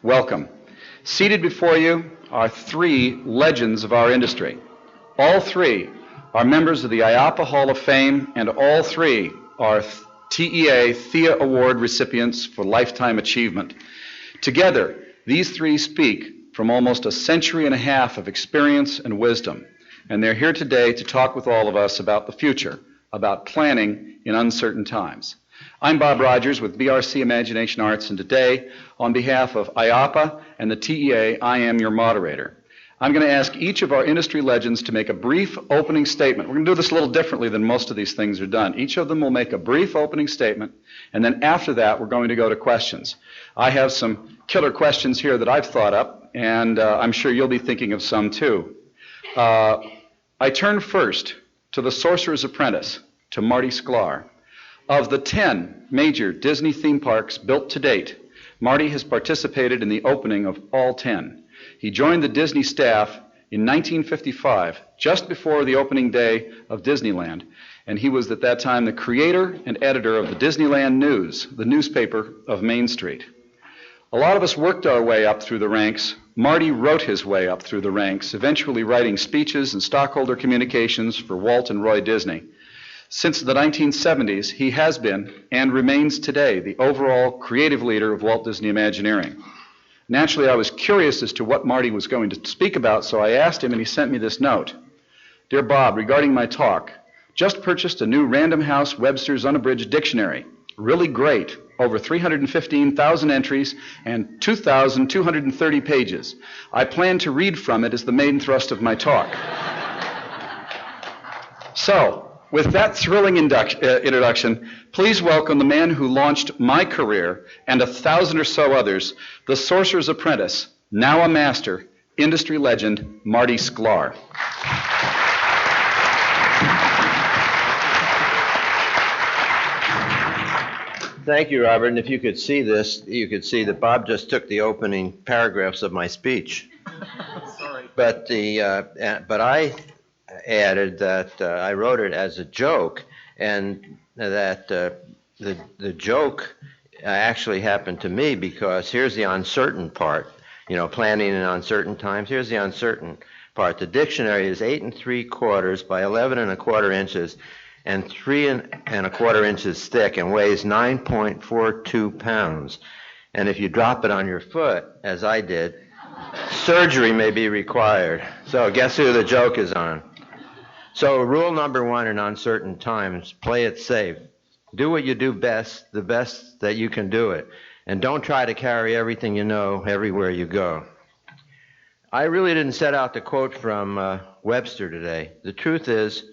welcome. Seated before you are three legends of our industry. All three are members of the IAAPA Hall of Fame, and all three are TEA Thea Award recipients for Lifetime Achievement. Together, these three speak from almost a century and a half of experience and wisdom, and they're here today to talk with all of us about the future, about planning in uncertain times. I'm Bob Rogers with BRC Imagiation Arts, and today, on behalf of IAAPA and the TEA, I am your moderator. I'm going to ask each of our industry legends to make a brief opening statement. We're going to do this a little differently than most of these things are done. Each of them will make a brief opening statement, and then after that, we're going to go to questions. I have some killer questions here that I've thought up, and I'm sure you'll be thinking of some too. I turn first to the Sorcerer's Apprentice, to Marty Sklar. Of the 10 major Disney theme parks built to date, Marty has participated in the opening of all 10. He joined the Disney staff in 1955, just before the opening day of Disneyland, and he was at that time the creator and editor of the Disneyland News, the newspaper of Main Street. A lot of us worked our way up through the ranks. Marty wrote his way up through the ranks, eventually writing speeches and stockholder communications for Walt and Roy Disney. Since the 1970s, he has been, and remains today, the overall creative leader of Walt Disney Imagineering. Naturally, I was curious as to what Marty was going to speak about, so I asked him, and he sent me this note. Dear Bob, regarding my talk, just purchased a new Random House Webster's Unabridged Dictionary. Really great. Over 315,000 entries and 2,230 pages. I plan to read from it as the main thrust of my talk. So, with that thrilling introduction, please welcome the man who launched my career and 1,000 or so others, the Sorcerer's Apprentice, now a master, industry legend, Marty Sklar. Thank you, Robert. And if you could see this, you could see that Bob just took the opening paragraphs of my speech. Sorry. But I added that I wrote it as a joke, and that the joke actually happened to me because here's the uncertain part. You know, planning in uncertain times. Here's the uncertain part. The dictionary is 8 3/4 by 11 1/4 inches. And 3 1/4 inches thick and weighs 9.42 pounds. And if you drop it on your foot, as I did, surgery may be required. So guess who the joke is on? So rule number 1 in uncertain times, play it safe. Do what you do best, the best that you can do it. And don't try to carry everything you know everywhere you go. I really didn't set out to quote from Webster today. The truth is,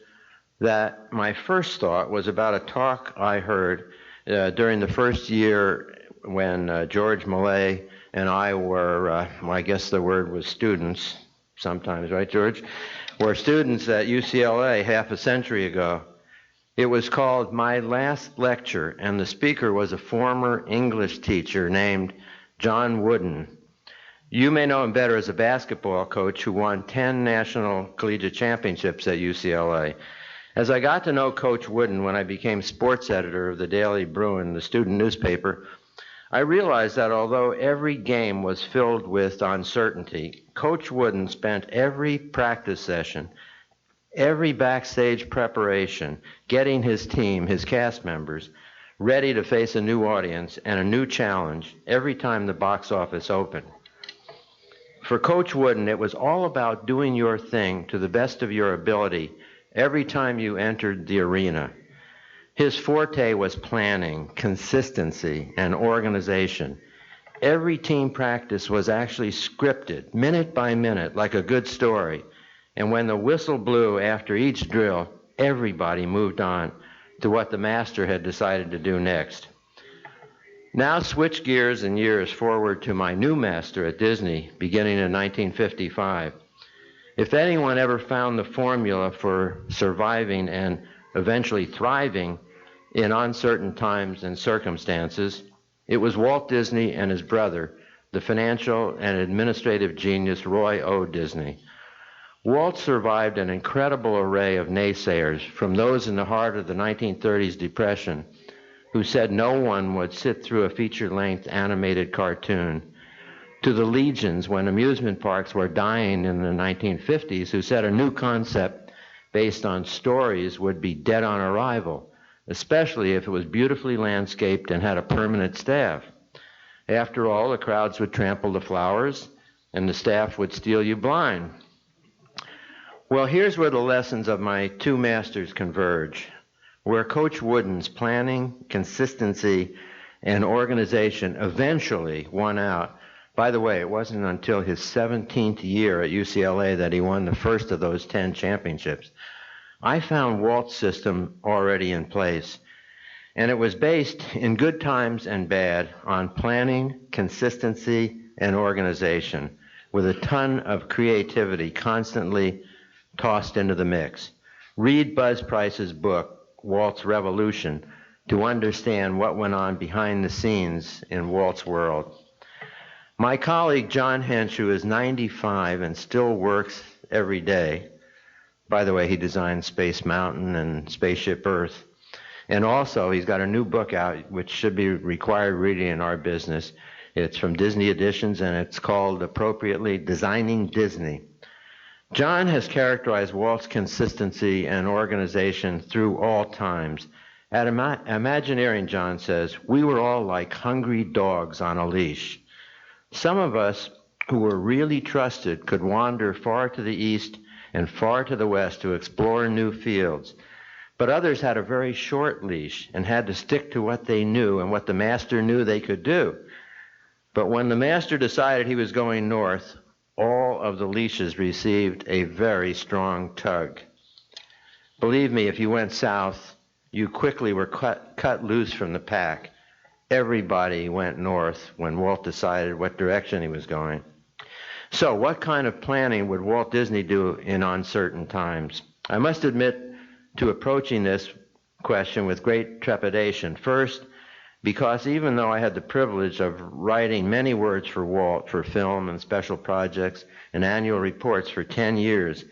that my first thought was about a talk I heard during the first year when George Millay and I were, I guess the word was students sometimes, right, George? Were students at UCLA half a century ago. It was called My Last Lecture, and the speaker was a former English teacher named John Wooden. You may know him better as a basketball coach who won 10 national collegiate championships at UCLA. As I got to know Coach Wooden when I became sports editor of the Daily Bruin, the student newspaper, I realized that although every game was filled with uncertainty, Coach Wooden spent every practice session, every backstage preparation, getting his team, his cast members, ready to face a new audience and a new challenge every time the box office opened. For Coach Wooden, it was all about doing your thing to the best of your ability every time you entered the arena. His forte was planning, consistency, and organization. Every team practice was actually scripted, minute by minute, like a good story. And when the whistle blew after each drill, everybody moved on to what the master had decided to do next. Now switch gears and years forward to my new master at Disney, beginning in 1955. If anyone ever found the formula for surviving and eventually thriving in uncertain times and circumstances, it was Walt Disney and his brother, the financial and administrative genius Roy O. Disney. Walt survived an incredible array of naysayers, from those in the heart of the 1930s Depression who said no one would sit through a feature-length animated cartoon, to the legions when amusement parks were dying in the 1950s who said a new concept based on stories would be dead on arrival, especially if it was beautifully landscaped and had a permanent staff. After all, the crowds would trample the flowers and the staff would steal you blind. Well, here's where the lessons of my two masters converge. Where Coach Wooden's planning, consistency, and organization eventually won out. By the way, it wasn't until his 17th year at UCLA that he won the first of those 10 championships. I found Walt's system already in place, and it was based in good times and bad on planning, consistency, and organization, with a ton of creativity constantly tossed into the mix. Read Buzz Price's book, Walt's Revolution, to understand what went on behind the scenes in Walt's world. My colleague John Hench, who is 95 and still works every day, by the way, he designed Space Mountain and Spaceship Earth, and also he's got a new book out which should be required reading in our business. It's from Disney Editions and it's called, appropriately, Designing Disney. John has characterized Walt's consistency and organization through all times. At Imagineering, John says, we were all like hungry dogs on a leash. Some of us who were really trusted could wander far to the east and far to the west to explore new fields. But others had a very short leash and had to stick to what they knew and what the master knew they could do. But when the master decided he was going north, all of the leashes received a very strong tug. Believe me, if you went south, you quickly were cut loose from the pack. Everybody went north when Walt decided what direction he was going. So what kind of planning would Walt Disney do in uncertain times? I must admit to approaching this question with great trepidation. First, because even though I had the privilege of writing many words for Walt for film and special projects and annual reports for 10 years,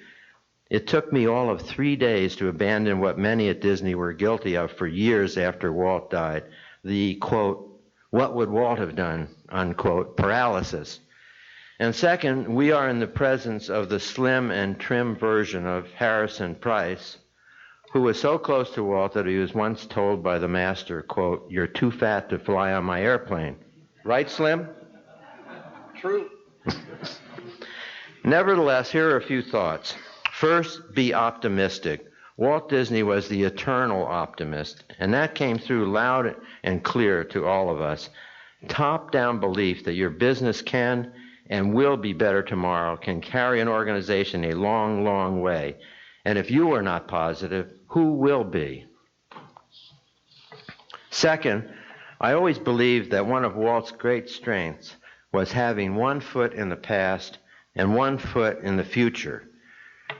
it took me all of 3 days to abandon what many at Disney were guilty of for years after Walt died, the, quote, what would Walt have done, unquote, paralysis. And second, we are in the presence of the slim and trim version of Harrison Price, who was so close to Walt that he was once told by the master, quote, you're too fat to fly on my airplane. Right, Slim? True. Nevertheless, here are a few thoughts. First, be optimistic. Walt Disney was the eternal optimist, and that came through loud and clear to all of us. Top-down belief that your business can and will be better tomorrow can carry an organization a long, long way. And if you are not positive, who will be? Second, I always believed that one of Walt's great strengths was having one foot in the past and one foot in the future.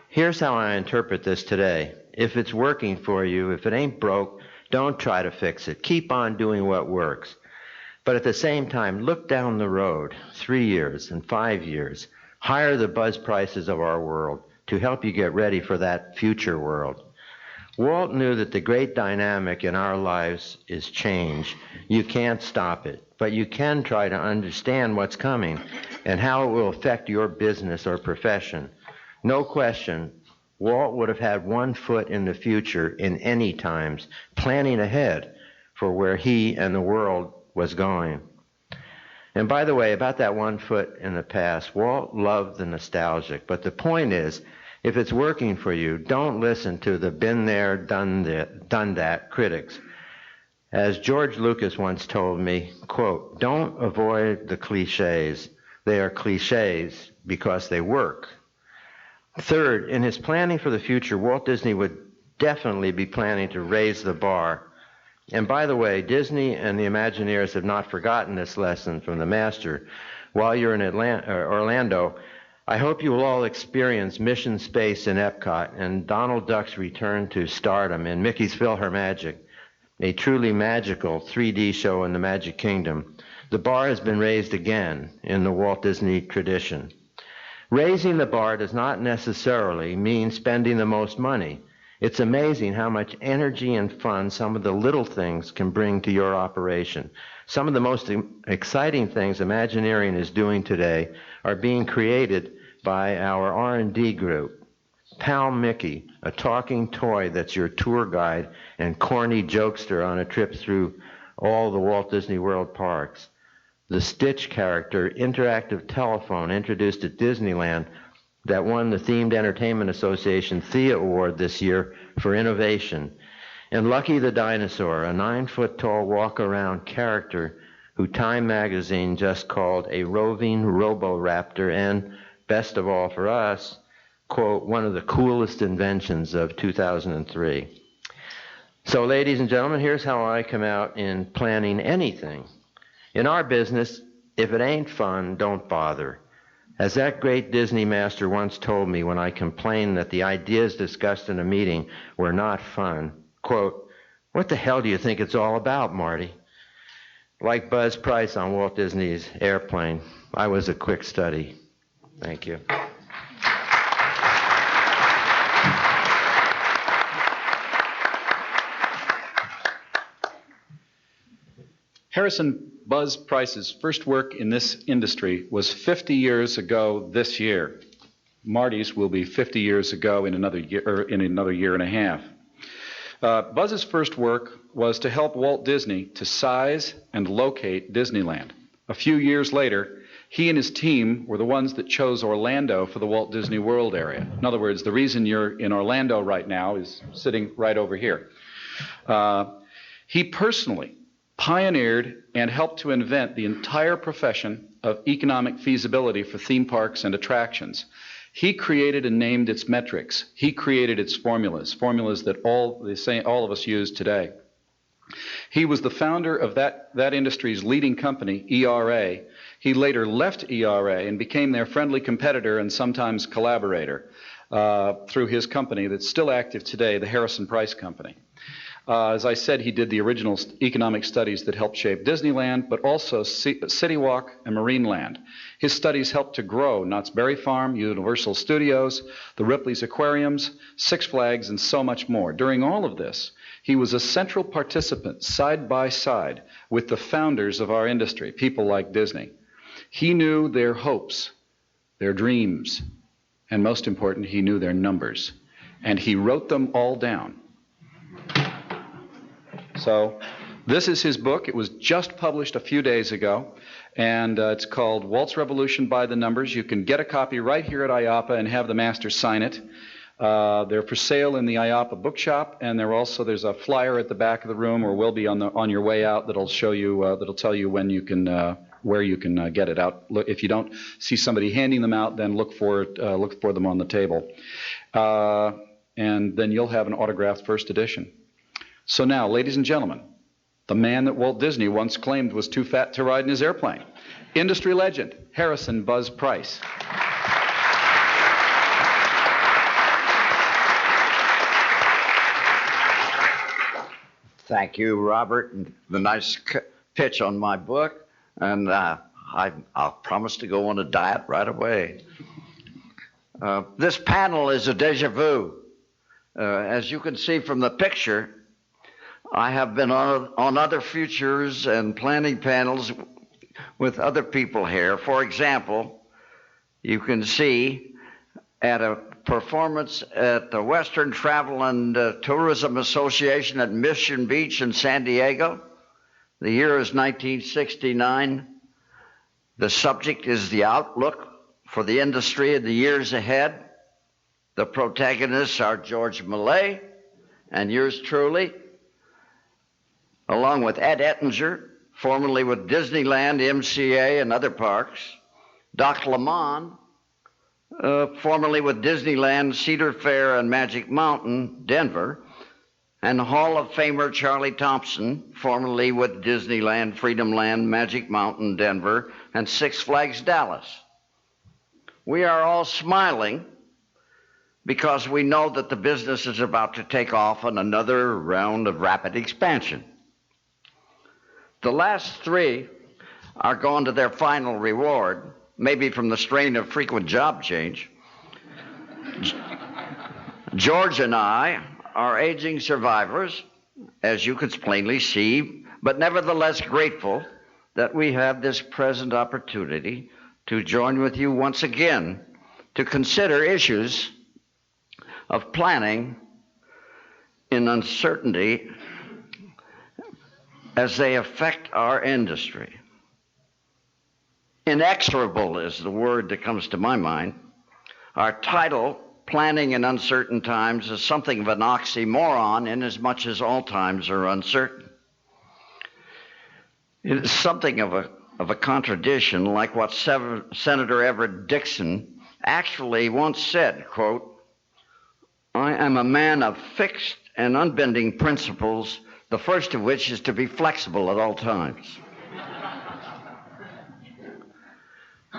Here's how I interpret this today. If it's working for you, if it ain't broke, don't try to fix it. Keep on doing what works. But at the same time, look down the road, 3 years and 5 years. Hire the Buzz Prices of our world to help you get ready for that future world. Walt knew that the great dynamic in our lives is change. You can't stop it, but you can try to understand what's coming and how it will affect your business or profession. No question, Walt would have had one foot in the future in any times, planning ahead for where he and the world was going. And by the way, about that one foot in the past, Walt loved the nostalgic, but the point is, if it's working for you, don't listen to the been there, done that critics. As George Lucas once told me, quote, don't avoid the cliches. They are cliches because they work. Third, in his planning for the future, Walt Disney would definitely be planning to raise the bar. And by the way, Disney and the Imagineers have not forgotten this lesson from the master. While you're in Orlando, I hope you will all experience Mission Space in Epcot and Donald Duck's return to stardom in Mickey's PhilharMagic, a truly magical 3D show in the Magic Kingdom. The bar has been raised again in the Walt Disney tradition. Raising the bar does not necessarily mean spending the most money. It's amazing how much energy and fun some of the little things can bring to your operation. Some of the most exciting things Imagineering is doing today are being created by our R&D group. Pal Mickey, a talking toy that's your tour guide and corny jokester on a trip through all the Walt Disney World parks. The Stitch character, interactive telephone introduced at Disneyland that won the Themed Entertainment Association Thea Award this year for innovation. And Lucky the Dinosaur, a 9-foot-tall walk-around character who Time magazine just called a roving roboraptor and, best of all for us, quote, one of the coolest inventions of 2003. So, ladies and gentlemen, here's how I come out in planning anything. In our business, if it ain't fun, don't bother. As that great Disney master once told me when I complained that the ideas discussed in a meeting were not fun, quote, what the hell do you think it's all about, Marty? Like Buzz Price on Walt Disney's Airplane, I was a quick study. Thank you. Harrison Buzz Price's first work in this industry was 50 years ago this year. Marty's will be 50 years ago in another year and a half. Buzz's first work was to help Walt Disney to size and locate Disneyland. A few years later, he and his team were the ones that chose Orlando for the Walt Disney World area. In other words, the reason you're in Orlando right now is sitting right over here. He personally pioneered and helped to invent the entire profession of economic feasibility for theme parks and attractions. He created and named its metrics. He created its formulas that all of us use today. He was the founder of that industry's leading company, ERA. He later left ERA and became their friendly competitor and sometimes collaborator through his company that's still active today, the Harrison Price Company. As I said, he did the original economic studies that helped shape Disneyland, but also City Walk and Marineland. His studies helped to grow Knott's Berry Farm, Universal Studios, the Ripley's Aquariums, Six Flags, and so much more. During all of this, he was a central participant, side by side, with the founders of our industry, people like Disney. He knew their hopes, their dreams, and most important, he knew their numbers. And he wrote them all down. So this is his book. It was just published a few days ago, and it's called Walt's Revolution by the Numbers. You can get a copy right here at IAAPA and have the master sign it. They're for sale in the IAAPA bookshop, and there's a flyer at the back of the room, or will be on your way out, that'll show you, that'll tell you when you can, where you can get it out. If you don't see somebody handing them out, then look for them on the table, and then you'll have an autographed first edition. So now, ladies and gentlemen, the man that Walt Disney once claimed was too fat to ride in his airplane, industry legend, Harrison Buzz Price. Thank you, Robert, and the nice pitch on my book, and I'll promise to go on a diet right away. This panel is a déjà vu. As you can see from the picture, I have been on other futures and planning panels with other people here. For example, you can see at a performance at the Western Travel and Tourism Association at Mission Beach in San Diego. The year is 1969. The subject is the outlook for the industry in the years ahead. The protagonists are George Millay and yours truly, along with Ed Ettinger, formerly with Disneyland, MCA, and other parks, Doc Lamont, formerly with Disneyland, Cedar Fair, and Magic Mountain, Denver, and Hall of Famer Charlie Thompson, formerly with Disneyland, Freedomland, Magic Mountain, Denver, and Six Flags, Dallas. We are all smiling because we know that the business is about to take off on another round of rapid expansion. The last three are going to their final reward, maybe from the strain of frequent job change. George and I are aging survivors, as you could plainly see, but nevertheless grateful that we have this present opportunity to join with you once again to consider issues of planning in uncertainty as they affect our industry. Inexorable is the word that comes to my mind. Our title, Planning in Uncertain Times, is something of an oxymoron inasmuch as all times are uncertain. It is something of a contradiction, like what Senator Everett Dixon actually once said, quote, "I am a man of fixed and unbending principles, the first of which is to be flexible at all times."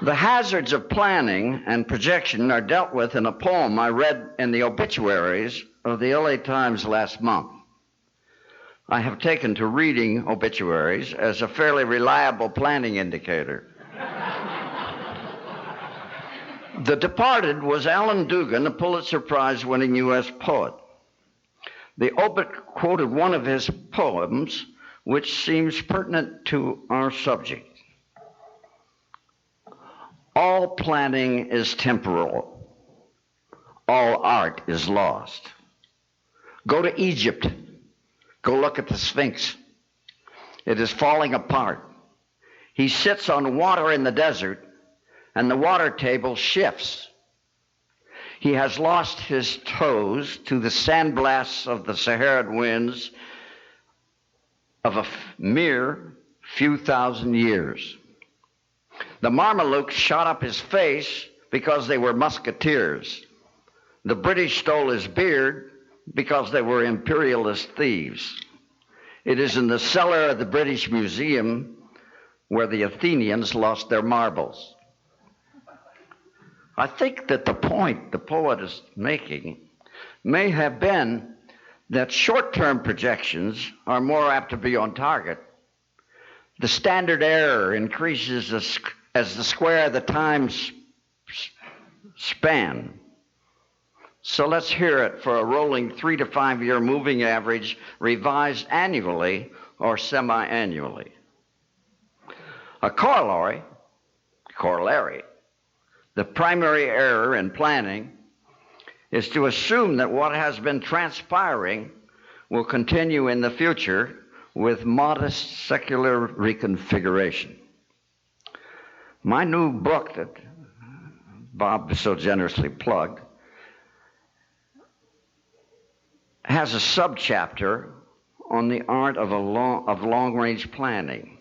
The hazards of planning and projection are dealt with in a poem I read in the obituaries of the LA Times last month. I have taken to reading obituaries as a fairly reliable planning indicator. The departed was Alan Dugan, a Pulitzer Prize-winning U.S. poet. The obit quoted one of his poems, which seems pertinent to our subject. "All planning is temporal. All art is lost. Go to Egypt. Go look at the Sphinx. It is falling apart. He sits on water in the desert, and the water table shifts. He has lost his toes to the sandblasts of the Saharan winds of a mere few thousand years. The Mamelukes shot up his face because they were musketeers. The British stole his beard because they were imperialist thieves. It is in the cellar of the British Museum where the Athenians lost their marbles." I think that the point the poet is making may have been that short-term projections are more apt to be on target. The standard error increases as the square of the time span. So let's hear it for a rolling 3 to 5 year moving average revised annually or semi-annually. A corollary, the primary error in planning is to assume that what has been transpiring will continue in the future with modest secular reconfiguration. My new book that Bob so generously plugged has a subchapter on the art of long-range planning.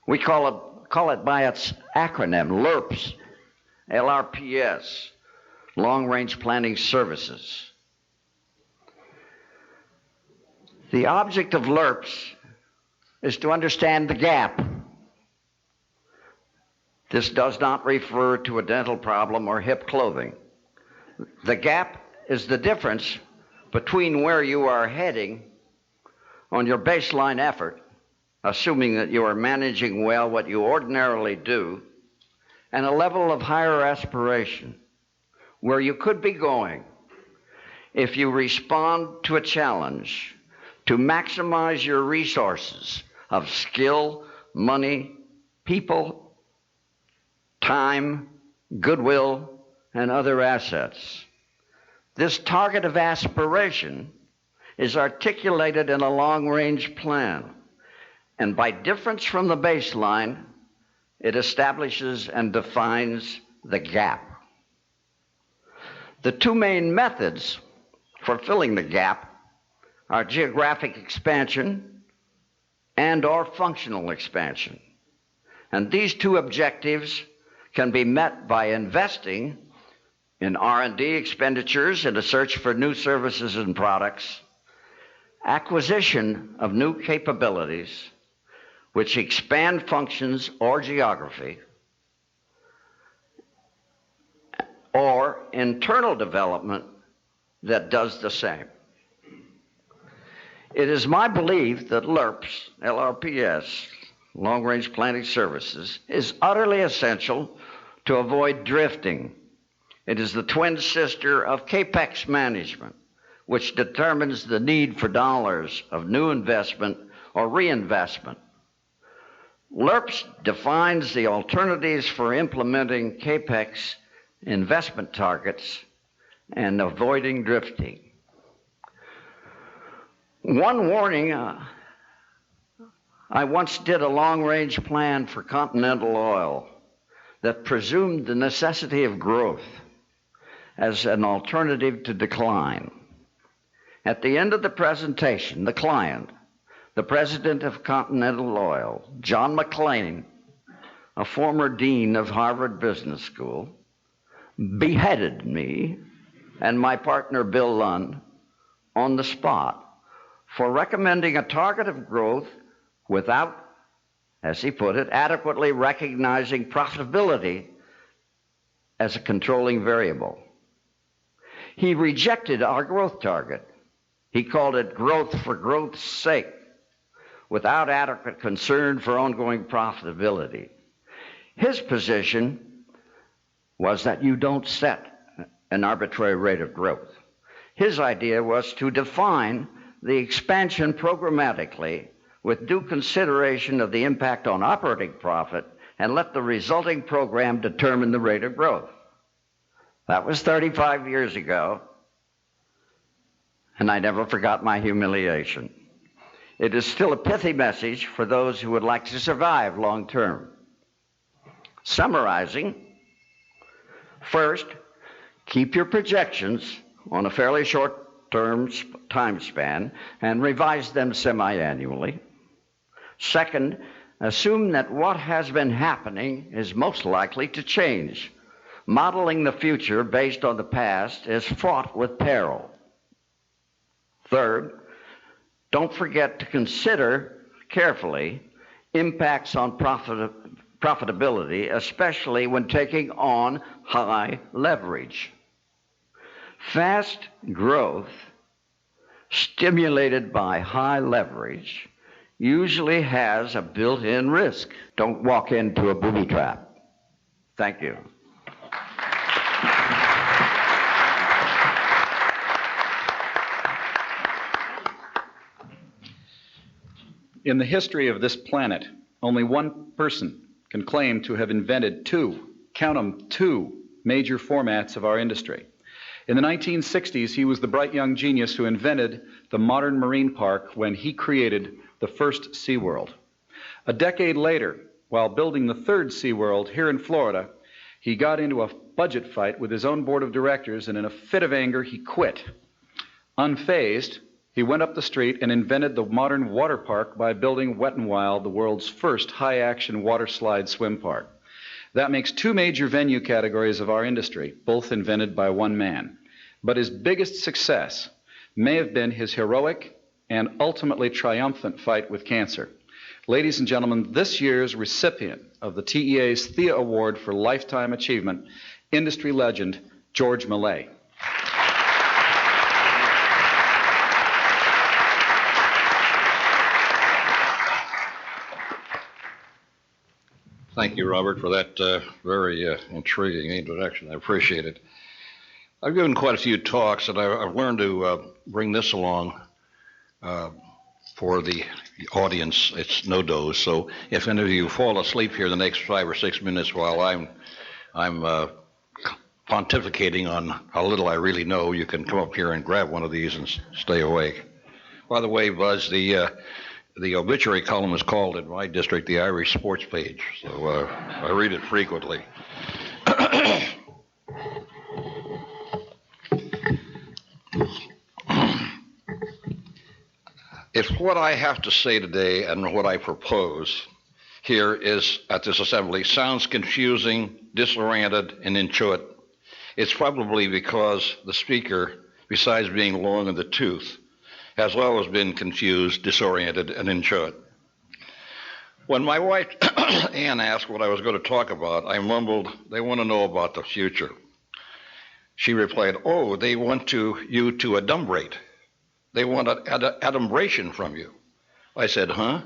We call it by its acronym, LRPS, LRPS, Long-Range Planning Services. The object of LRPS is to understand the gap. This does not refer to a dental problem or hip clothing. The gap is the difference between where you are heading on your baseline effort, assuming that you are managing well what you ordinarily do, and a level of higher aspiration, where you could be going if you respond to a challenge to maximize your resources of skill, money, people, time, goodwill, and other assets. This target of aspiration is articulated in a long-range plan, and by difference from the baseline, it establishes and defines the gap. The two main methods for filling the gap are geographic expansion and or functional expansion. And these two objectives can be met by investing in R&D expenditures in a search for new services and products, acquisition of new capabilities which expand functions or geography, or internal development that does the same. It is my belief that LRPS, LRPS, Long Range Planning Services, is utterly essential to avoid drifting. It is the twin sister of CAPEX management, which determines the need for dollars of new investment or reinvestment. LERPS defines the alternatives for implementing CAPEX investment targets and avoiding drifting. One warning, I once did a long-range plan for Continental Oil that presumed the necessity of growth as an alternative to decline. At the end of the presentation, the client, the president of Continental Oil, John McClain, a former dean of Harvard Business School, beheaded me and my partner Bill Lund on the spot for recommending a target of growth without, as he put it, adequately recognizing profitability as a controlling variable. He rejected our growth target. He called it growth for growth's sake, without adequate concern for ongoing profitability. His position was that you don't set an arbitrary rate of growth. His idea was to define the expansion programmatically with due consideration of the impact on operating profit and let the resulting program determine the rate of growth. That was 35 years ago, and I never forgot my humiliation. It is still a pithy message for those who would like to survive long term. Summarizing, first, keep your projections on a fairly short-term time span and revise them semi-annually. Second, assume that what has been happening is most likely to change. Modeling the future based on the past is fraught with peril. Third, don't forget to consider carefully impacts on profitability, especially when taking on high leverage. Fast growth stimulated by high leverage usually has a built-in risk. Don't walk into a booby trap. Thank you. In the history of this planet, only one person can claim to have invented two major formats of our industry. In the 1960s, he was the bright young genius who invented the modern marine park when he created the first SeaWorld. A decade later, while building the third SeaWorld here in Florida, he got into a budget fight with his own board of directors, and in a fit of anger, he quit. Unfazed, he went up the street and invented the modern water park by building Wet 'n Wild, the world's first high-action water slide swim park. That makes two major venue categories of our industry, both invented by one man. But his biggest success may have been his heroic and ultimately triumphant fight with cancer. Ladies and gentlemen, this year's recipient of the TEA's Thea Award for Lifetime Achievement, industry legend, George Millay. Thank you, Robert, for that very intriguing introduction. I appreciate it. I've given quite a few talks, and I've learned to bring this along for the audience. It's no dose, so if any of you fall asleep here the next 5 or 6 minutes while I'm pontificating on how little I really know, you can come up here and grab one of these and stay awake. By the way, Buzz, the obituary column is called in my district the Irish Sports Page, so I read it frequently. If what I have to say today and what I propose here is at this assembly sounds confusing, disoriented, and inchoate, it's probably because the speaker, besides being long in the tooth, has always been confused, disoriented, and inchoate. When my wife, Ann, asked what I was going to talk about, I mumbled, "They want to know about the future." She replied, "Oh, they want you to adumbrate. They want adumbration from you." I said, "Huh?"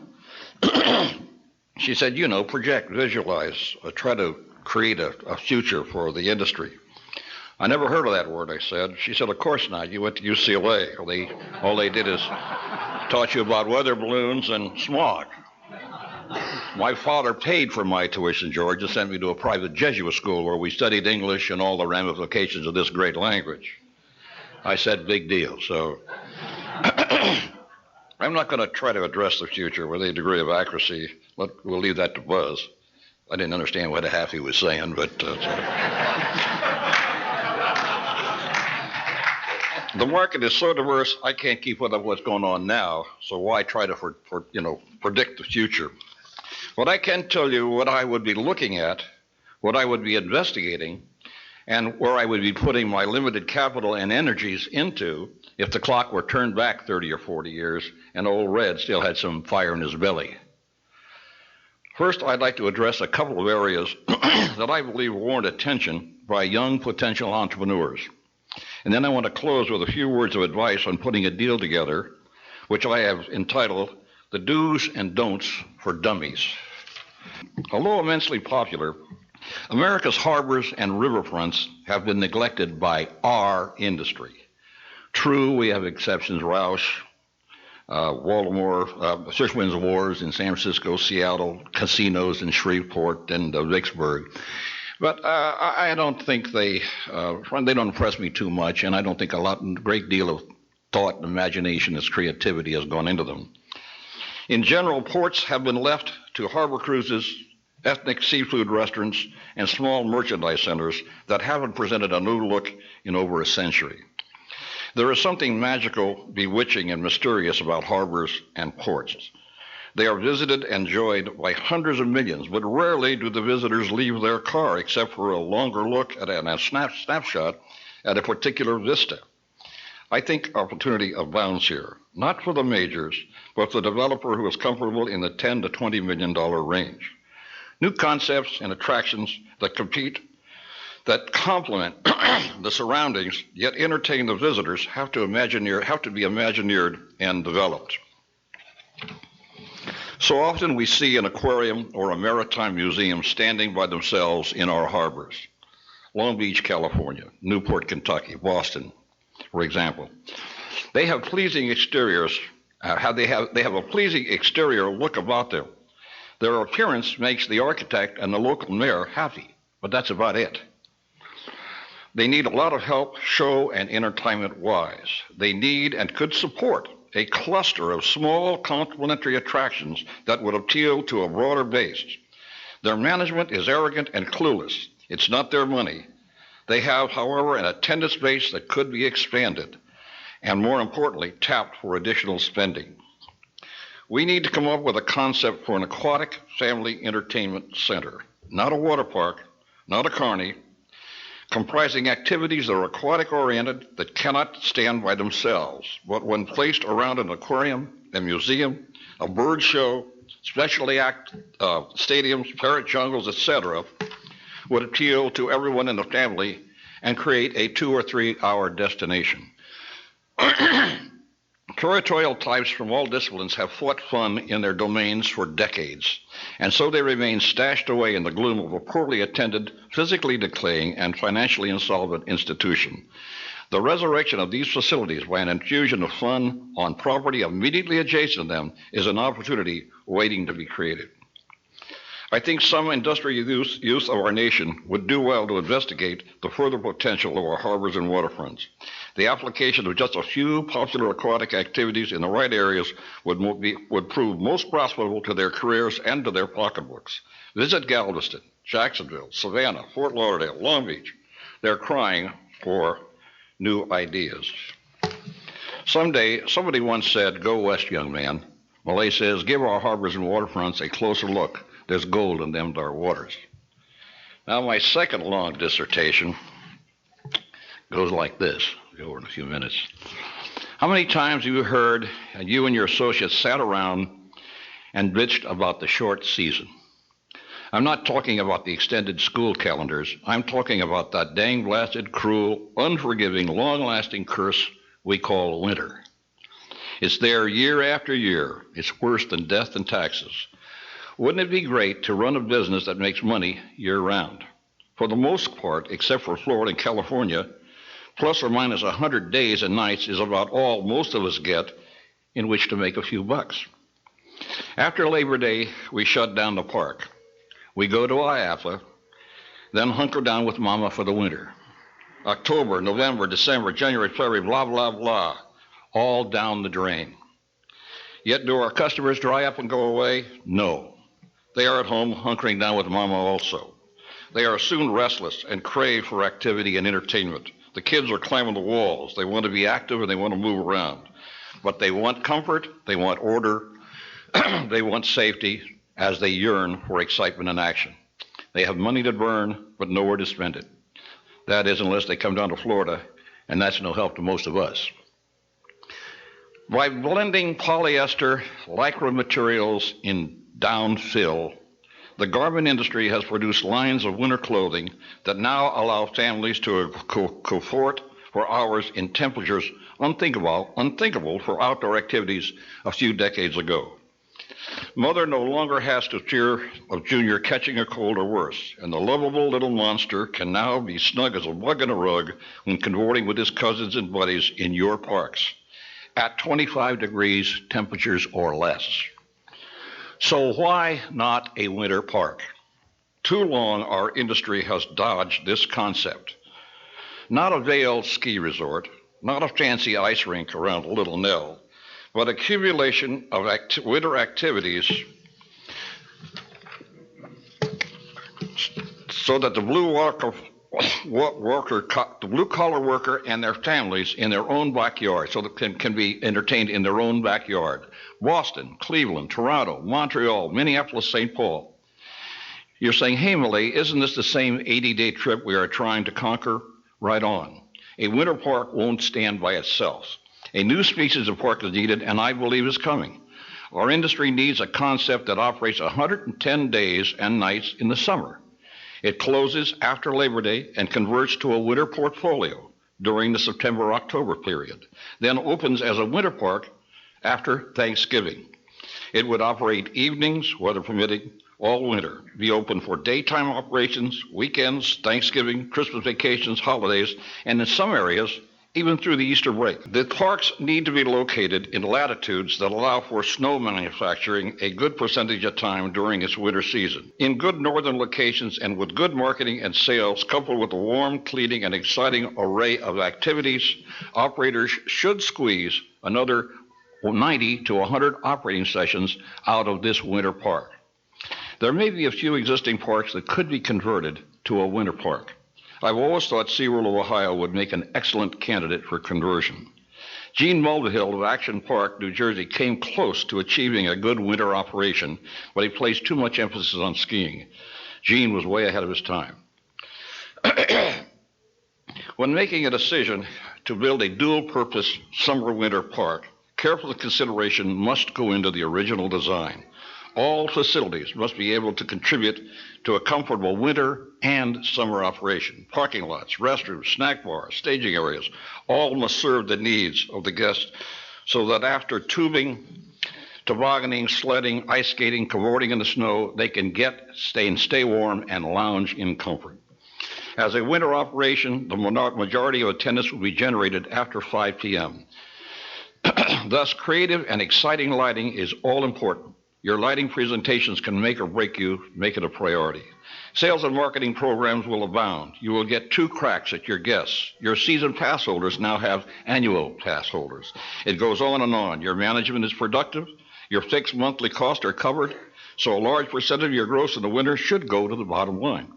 She said, project, visualize, try to create a future for the industry. I never heard of that word, I said. She said, of course not. You went to UCLA. All they did is taught you about weather balloons and smog. My father paid for my tuition, George, and sent me to a private Jesuit school where we studied English and all the ramifications of this great language. I said, big deal. So I'm not going to try to address the future with a degree of accuracy. We'll leave that to Buzz. I didn't understand what half he was saying, but the market is so diverse, I can't keep up with what's going on now, so why try to predict the future? But I can tell you what I would be looking at, what I would be investigating, and where I would be putting my limited capital and energies into if the clock were turned back 30 or 40 years and old Red still had some fire in his belly. First, I'd like to address a couple of areas that I believe warrant attention by young potential entrepreneurs. And then I want to close with a few words of advice on putting a deal together, which I have entitled The Do's and Don'ts for Dummies. Although immensely popular, America's harbors and riverfronts have been neglected by our industry. True, we have exceptions, Roush, Baltimore, Fisherman's Wharves in San Francisco, Seattle, casinos in Shreveport and Vicksburg. But I don't think they don't impress me too much, and I don't think a great deal of thought and imagination and creativity has gone into them. In general, ports have been left to harbor cruises, ethnic seafood restaurants, and small merchandise centers that haven't presented a new look in over a century. There is something magical, bewitching, and mysterious about harbors and ports. They are visited and enjoyed by hundreds of millions, but rarely do the visitors leave their car except for a longer look at a snapshot at a particular vista. I think opportunity abounds here, not for the majors, but for the developer who is comfortable in the $10 to $20 million range. New concepts and attractions that compete, that complement the surroundings, yet entertain the visitors, have to be Imagineered and developed. So often we see an aquarium or a maritime museum standing by themselves in our harbors. Long Beach, California, Newport, Kentucky, Boston, for example. They have pleasing exteriors. They have a pleasing exterior look about them. Their appearance makes the architect and the local mayor happy, but that's about it. They need a lot of help, show and entertainment-wise. They need and could support a cluster of small complementary attractions that would appeal to a broader base. Their management is arrogant and clueless. It's not their money. They have, however, an attendance base that could be expanded and, more importantly, tapped for additional spending. We need to come up with a concept for an aquatic family entertainment center, not a water park, not a carny, comprising activities that are aquatic-oriented that cannot stand by themselves, but when placed around an aquarium, a museum, a bird show, specialty act stadiums, parrot jungles, etc., would appeal to everyone in the family and create a 2 or 3 hour destination. Curatorial types from all disciplines have fought fun in their domains for decades, and so they remain stashed away in the gloom of a poorly attended, physically decaying, and financially insolvent institution. The resurrection of these facilities by an infusion of fun on property immediately adjacent to them is an opportunity waiting to be created. I think some industrial youth of our nation would do well to investigate the further potential of our harbors and waterfronts. The application of just a few popular aquatic activities in the right areas would prove most profitable to their careers and to their pocketbooks. Visit Galveston, Jacksonville, Savannah, Fort Lauderdale, Long Beach. They're crying for new ideas. Someday, somebody once said, "Go west, young man." Millay says, "Give our harbors and waterfronts a closer look. There's gold in them dark waters." Now, my second long dissertation goes like this. I'll go over in a few minutes. How many times have you heard, and you and your associates sat around and bitched about the short season? I'm not talking about the extended school calendars. I'm talking about that dang blasted, cruel, unforgiving, long-lasting curse we call winter. It's there year after year. It's worse than death and taxes. Wouldn't it be great to run a business that makes money year-round? For the most part, except for Florida and California, plus or minus 100 days and nights is about all most of us get in which to make a few bucks. After Labor Day, we shut down the park. We go to IAAPA, then hunker down with Mama for the winter. October, November, December, January, February, blah, blah, blah, all down the drain. Yet do our customers dry up and go away? No. They are at home hunkering down with Mama also. They are soon restless and crave for activity and entertainment. The kids are climbing the walls. They want to be active and they want to move around. But they want comfort, they want order, they want safety as they yearn for excitement and action. They have money to burn, but nowhere to spend it. That is, unless they come down to Florida, and that's no help to most of us. By blending polyester, lycra materials in downfill, the garment industry has produced lines of winter clothing that now allow families to comfort for hours in temperatures unthinkable for outdoor activities a few decades ago. Mother no longer has to fear of Junior catching a cold or worse, and the lovable little monster can now be snug as a bug in a rug when cavorting with his cousins and buddies in your parks at 25 degrees temperatures or less. So why not a winter park? Too long our industry has dodged this concept. Not a veiled ski resort, not a fancy ice rink around Little Nell, but accumulation of winter activities so that the blue-collar worker and their families in their own backyard, so that can be entertained in their own backyard. Boston, Cleveland, Toronto, Montreal, Minneapolis, St. Paul. You're saying, hey, Millay, isn't this the same 80-day trip we are trying to conquer? Right on. A winter park won't stand by itself. A new species of park is needed, and I believe is coming. Our industry needs a concept that operates 110 days and nights in the summer. It closes after Labor Day and converts to a winter portfolio during the September-October period, then opens as a winter park after Thanksgiving. It would operate evenings, weather permitting, all winter, be open for daytime operations, weekends, Thanksgiving, Christmas vacations, holidays, and in some areas, even through the Easter break. The parks need to be located in latitudes that allow for snow manufacturing a good percentage of time during its winter season. In good northern locations and with good marketing and sales, coupled with a warm, cleaning, and exciting array of activities, operators should squeeze another 90 to 100 operating sessions out of this winter park. There may be a few existing parks that could be converted to a winter park. I've always thought SeaWorld of Ohio would make an excellent candidate for conversion. Gene Mulvihill of Action Park, New Jersey, came close to achieving a good winter operation, but he placed too much emphasis on skiing. Gene was way ahead of his time. When making a decision to build a dual-purpose summer-winter park, careful consideration must go into the original design. All facilities must be able to contribute to a comfortable winter and summer operation. Parking lots, restrooms, snack bars, staging areas, all must serve the needs of the guests so that after tubing, tobogganing, sledding, ice skating, cavorting in the snow, they can stay warm and lounge in comfort. As a winter operation, the majority of attendance will be generated after 5 p.m. Thus, creative and exciting lighting is all important. Your lighting presentations can make or break you, make it a priority. Sales and marketing programs will abound. You will get 2 cracks at your guests. Your season pass holders now have annual pass holders. It goes on and on. Your management is productive. Your fixed monthly costs are covered. So a large percentage of your gross in the winter should go to the bottom line.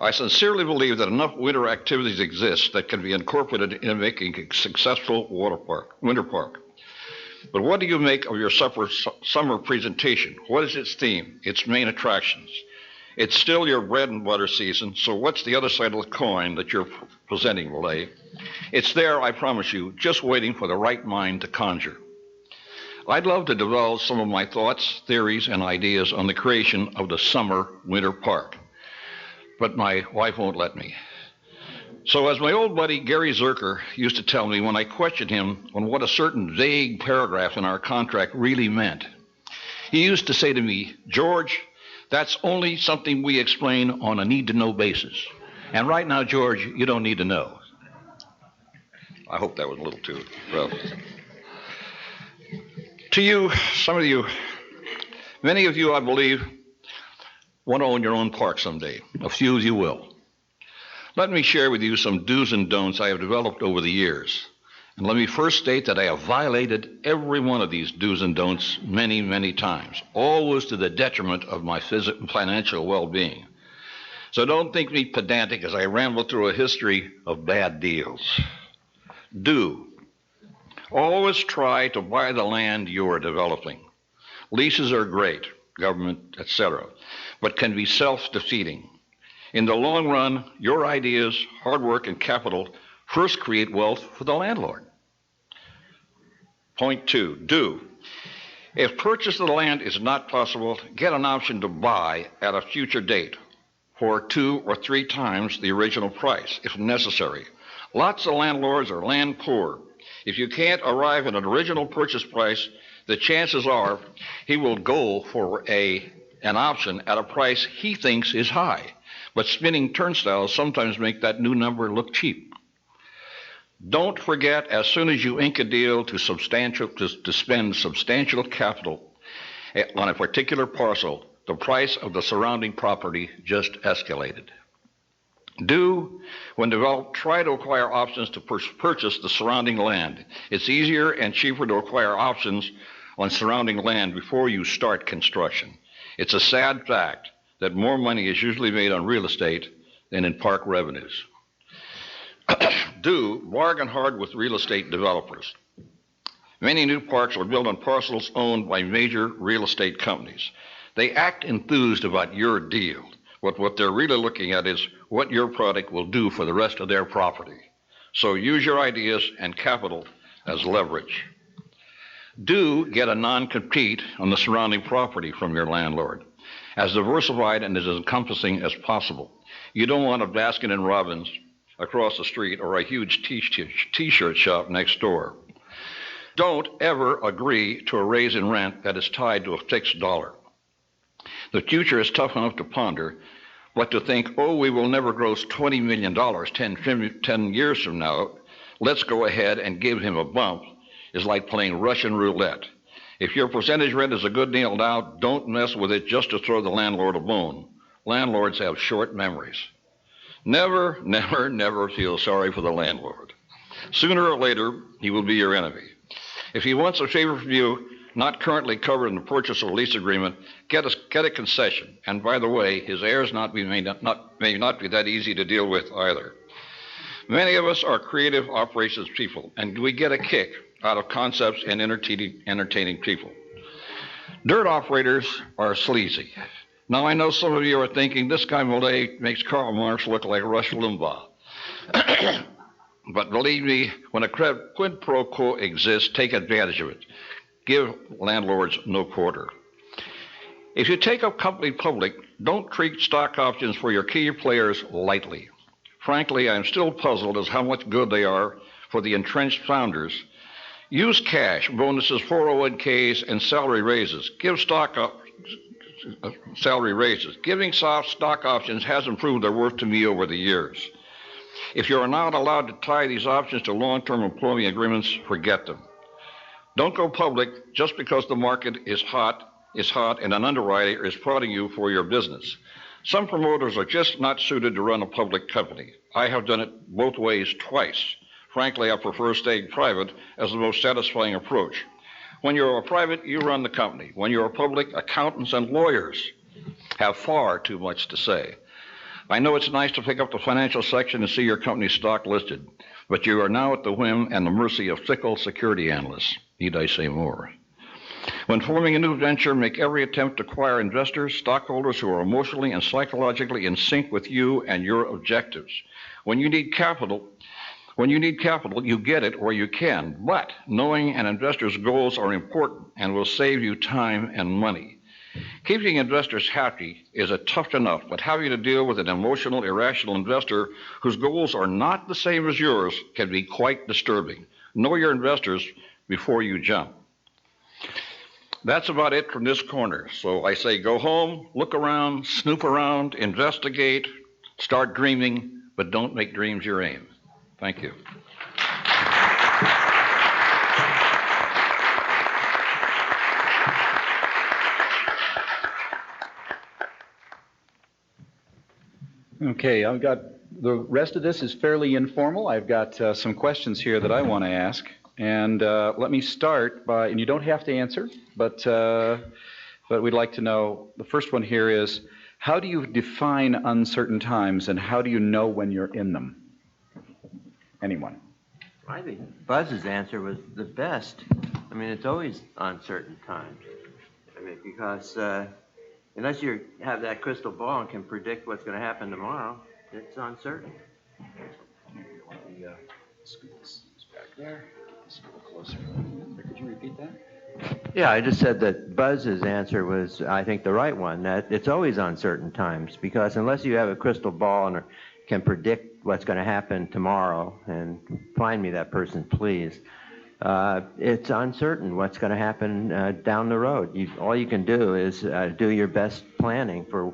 I sincerely believe that enough winter activities exist that can be incorporated in making a successful winter park. But what do you make of your summer presentation? What is its theme, its main attractions? It's still your bread and butter season, so what's the other side of the coin that you're presenting, Millay? It's there, I promise you, just waiting for the right mind to conjure. I'd love to divulge some of my thoughts, theories, and ideas on the creation of the summer-winter park, but my wife won't let me. So as my old buddy Gary Zerker used to tell me when I questioned him on what a certain vague paragraph in our contract really meant, he used to say to me, George, That's only something we explain on a need-to-know basis. And right now, George, you don't need to know. I hope that was a little too rough. To you, some of you, many of you, I believe, want to own your own park someday. A few of you will. Let me share with you some do's and don'ts I have developed over the years. And let me first state that I have violated every one of these do's and don'ts many, many times, always to the detriment of my financial well-being. So don't think me pedantic as I ramble through a history of bad deals. Do. Always try to buy the land you are developing. Leases are great, government, etc., but can be self-defeating. In the long run, your ideas, hard work, and capital first create wealth for the landlord. Point 2, do. If purchase of the land is not possible, get an option to buy at a future date for 2 or 3 times the original price, if necessary. Lots of landlords are land poor. If you can't arrive at an original purchase price, the chances are he will go for an option at a price he thinks is high. But spinning turnstiles sometimes make that new number look cheap. Don't forget, as soon as you ink a deal to spend substantial capital on a particular parcel, the price of the surrounding property just escalated. Do, when developed, try to acquire options to purchase the surrounding land. It's easier and cheaper to acquire options on surrounding land before you start construction. It's a sad fact that more money is usually made on real estate than in park revenues. Do, bargain hard with real estate developers. Many new parks are built on parcels owned by major real estate companies. They act enthused about your deal, but what they're really looking at is what your product will do for the rest of their property. So use your ideas and capital as leverage. Do get a non-compete on the surrounding property from your landlord, as diversified and as encompassing as possible. You don't want a Baskin and Robbins across the street or a huge t-shirt shop next door. Don't ever agree to a raise in rent that is tied to a fixed dollar. The future is tough enough to ponder, but to think, oh, we will never gross $20 million 10 years from now, let's go ahead and give him a bump, is like playing Russian roulette. If your percentage rent is a good deal now, don't mess with it just to throw the landlord a bone. Landlords have short memories. Never, never, never feel sorry for the landlord. Sooner or later, he will be your enemy. If he wants a favor from you, not currently covered in the purchase or lease agreement, get a concession. And by the way, his heirs may not be that easy to deal with either. Many of us are creative operations people, and we get a kick out of concepts and entertaining people. Dirt operators are sleazy. Now, I know some of you are thinking, this guy Millay makes Karl Marx look like Rush Limbaugh. But believe me, when a quid pro quo exists, take advantage of it. Give landlords no quarter. If you take a company public, don't treat stock options for your key players lightly. Frankly, I'm still puzzled as how much good they are for the entrenched founders. Use cash, bonuses, 401ks, and salary raises. Give salary raises. Giving soft stock options hasn't proved their worth to me over the years. If you are not allowed to tie these options to long-term employment agreements, forget them. Don't go public just because the market is hot and an underwriter is prodding you for your business. Some promoters are just not suited to run a public company. I have done it both ways twice. Frankly, I prefer staying private as the most satisfying approach. When you're a private, you run the company. When you're a public, accountants and lawyers have far too much to say. I know it's nice to pick up the financial section and see your company's stock listed, but you are now at the whim and the mercy of fickle security analysts. Need I say more? When forming a new venture, make every attempt to acquire investors, stockholders who are emotionally and psychologically in sync with you and your objectives. When you need capital, you get it where you can, but knowing an investor's goals are important and will save you time and money. Keeping investors happy is tough enough, but having to deal with an emotional, irrational investor whose goals are not the same as yours can be quite disturbing. Know your investors before you jump. That's about it from this corner. So I say go home, look around, snoop around, investigate, start dreaming, but don't make dreams your aim. Thank you. Okay, I've got the rest of this is fairly informal. I've got some questions here that I want to ask. And let me start by, and you don't have to answer, but we'd like to know, the first one here is, how do you define uncertain times and how do you know when you're in them? Anyone? I think Buzz's answer was the best. I mean, it's always uncertain times. I mean, because unless you have that crystal ball and can predict what's going to happen tomorrow, it's uncertain. Scoot this back there. Just a little closer. Could you repeat that? Yeah, I just said that Buzz's answer was, I think, the right one, that it's always uncertain times, because unless you have a crystal ball and can predict what's going to happen tomorrow, and find me that person, please, it's uncertain what's going to happen down the road. All you can do is do your best planning for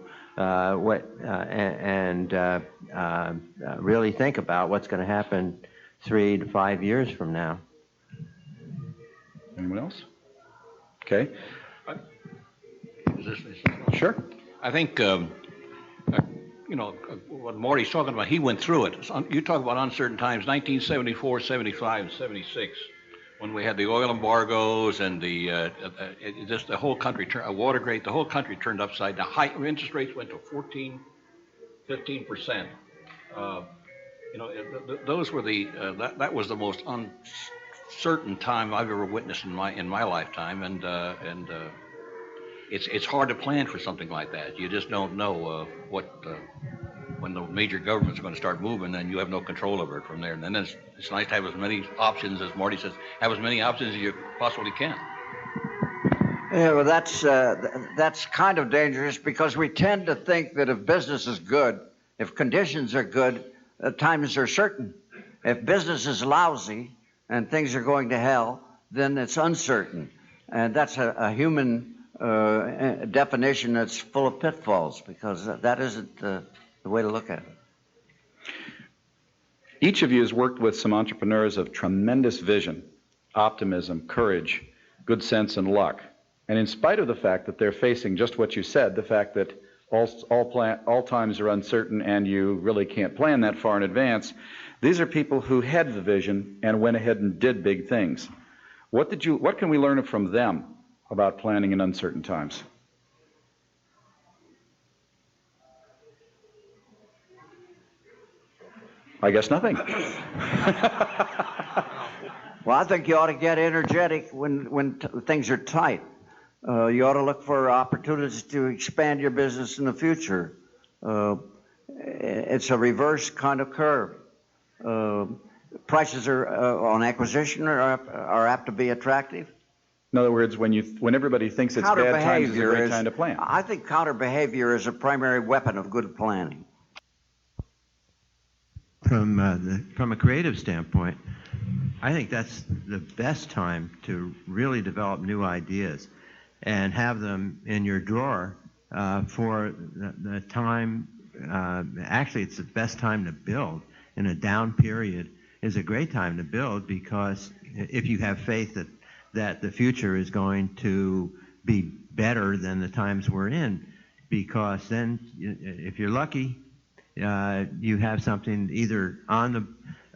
really think about what's going to happen 3 to 5 years from now. Anyone else? Okay. Sure. I think, what Marty's talking about, he went through it. You talk about uncertain times, 1974, 75, 76, when we had the oil embargoes and the whole country, Watergate, the whole country turned upside down. High interest rates went to 14, 15%. Those were that was the most uncertain time I've ever witnessed in my lifetime, and it's hard to plan for something like that. You just don't know when the major government's going to start moving, and you have no control over it from there. And then it's nice to have as many options, as Marty says, have as many options as you possibly can. Yeah, well, that's kind of dangerous, because we tend to think that if business is good, if conditions are good, times are certain. If business is lousy and things are going to hell, then it's uncertain. And that's a human definition that's full of pitfalls, because that isn't the way to look at it. Each of you has worked with some entrepreneurs of tremendous vision, optimism, courage, good sense, and luck. And in spite of the fact that they're facing just what you said, the fact that all times are uncertain and you really can't plan that far in advance, these are people who had the vision and went ahead and did big things. What can we learn from them about planning in uncertain times? I guess nothing. Well, I think you ought to get energetic when things are tight. You ought to look for opportunities to expand your business in the future. It's a reverse kind of curve. Prices are on acquisition are apt to be attractive. In other words, when everybody thinks it's bad times, it's a great time to plan. I think counter behavior is a primary weapon of good planning. From a creative standpoint, I think that's the best time to really develop new ideas and have them in your drawer for the time. Actually, it's the best time to build. In a down period is a great time to build, because if you have faith that the future is going to be better than the times we're in, because then if you're lucky, you have something either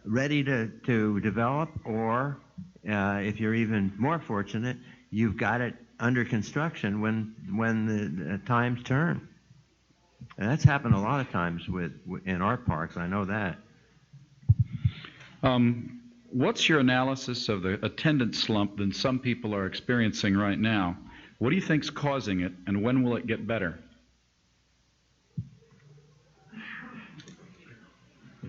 ready to develop, or if you're even more fortunate, you've got it under construction when the times turn. And that's happened a lot of times in our parks. I know that. What's your analysis of the attendance slump that some people are experiencing right now? What do you think's causing it, and when will it get better?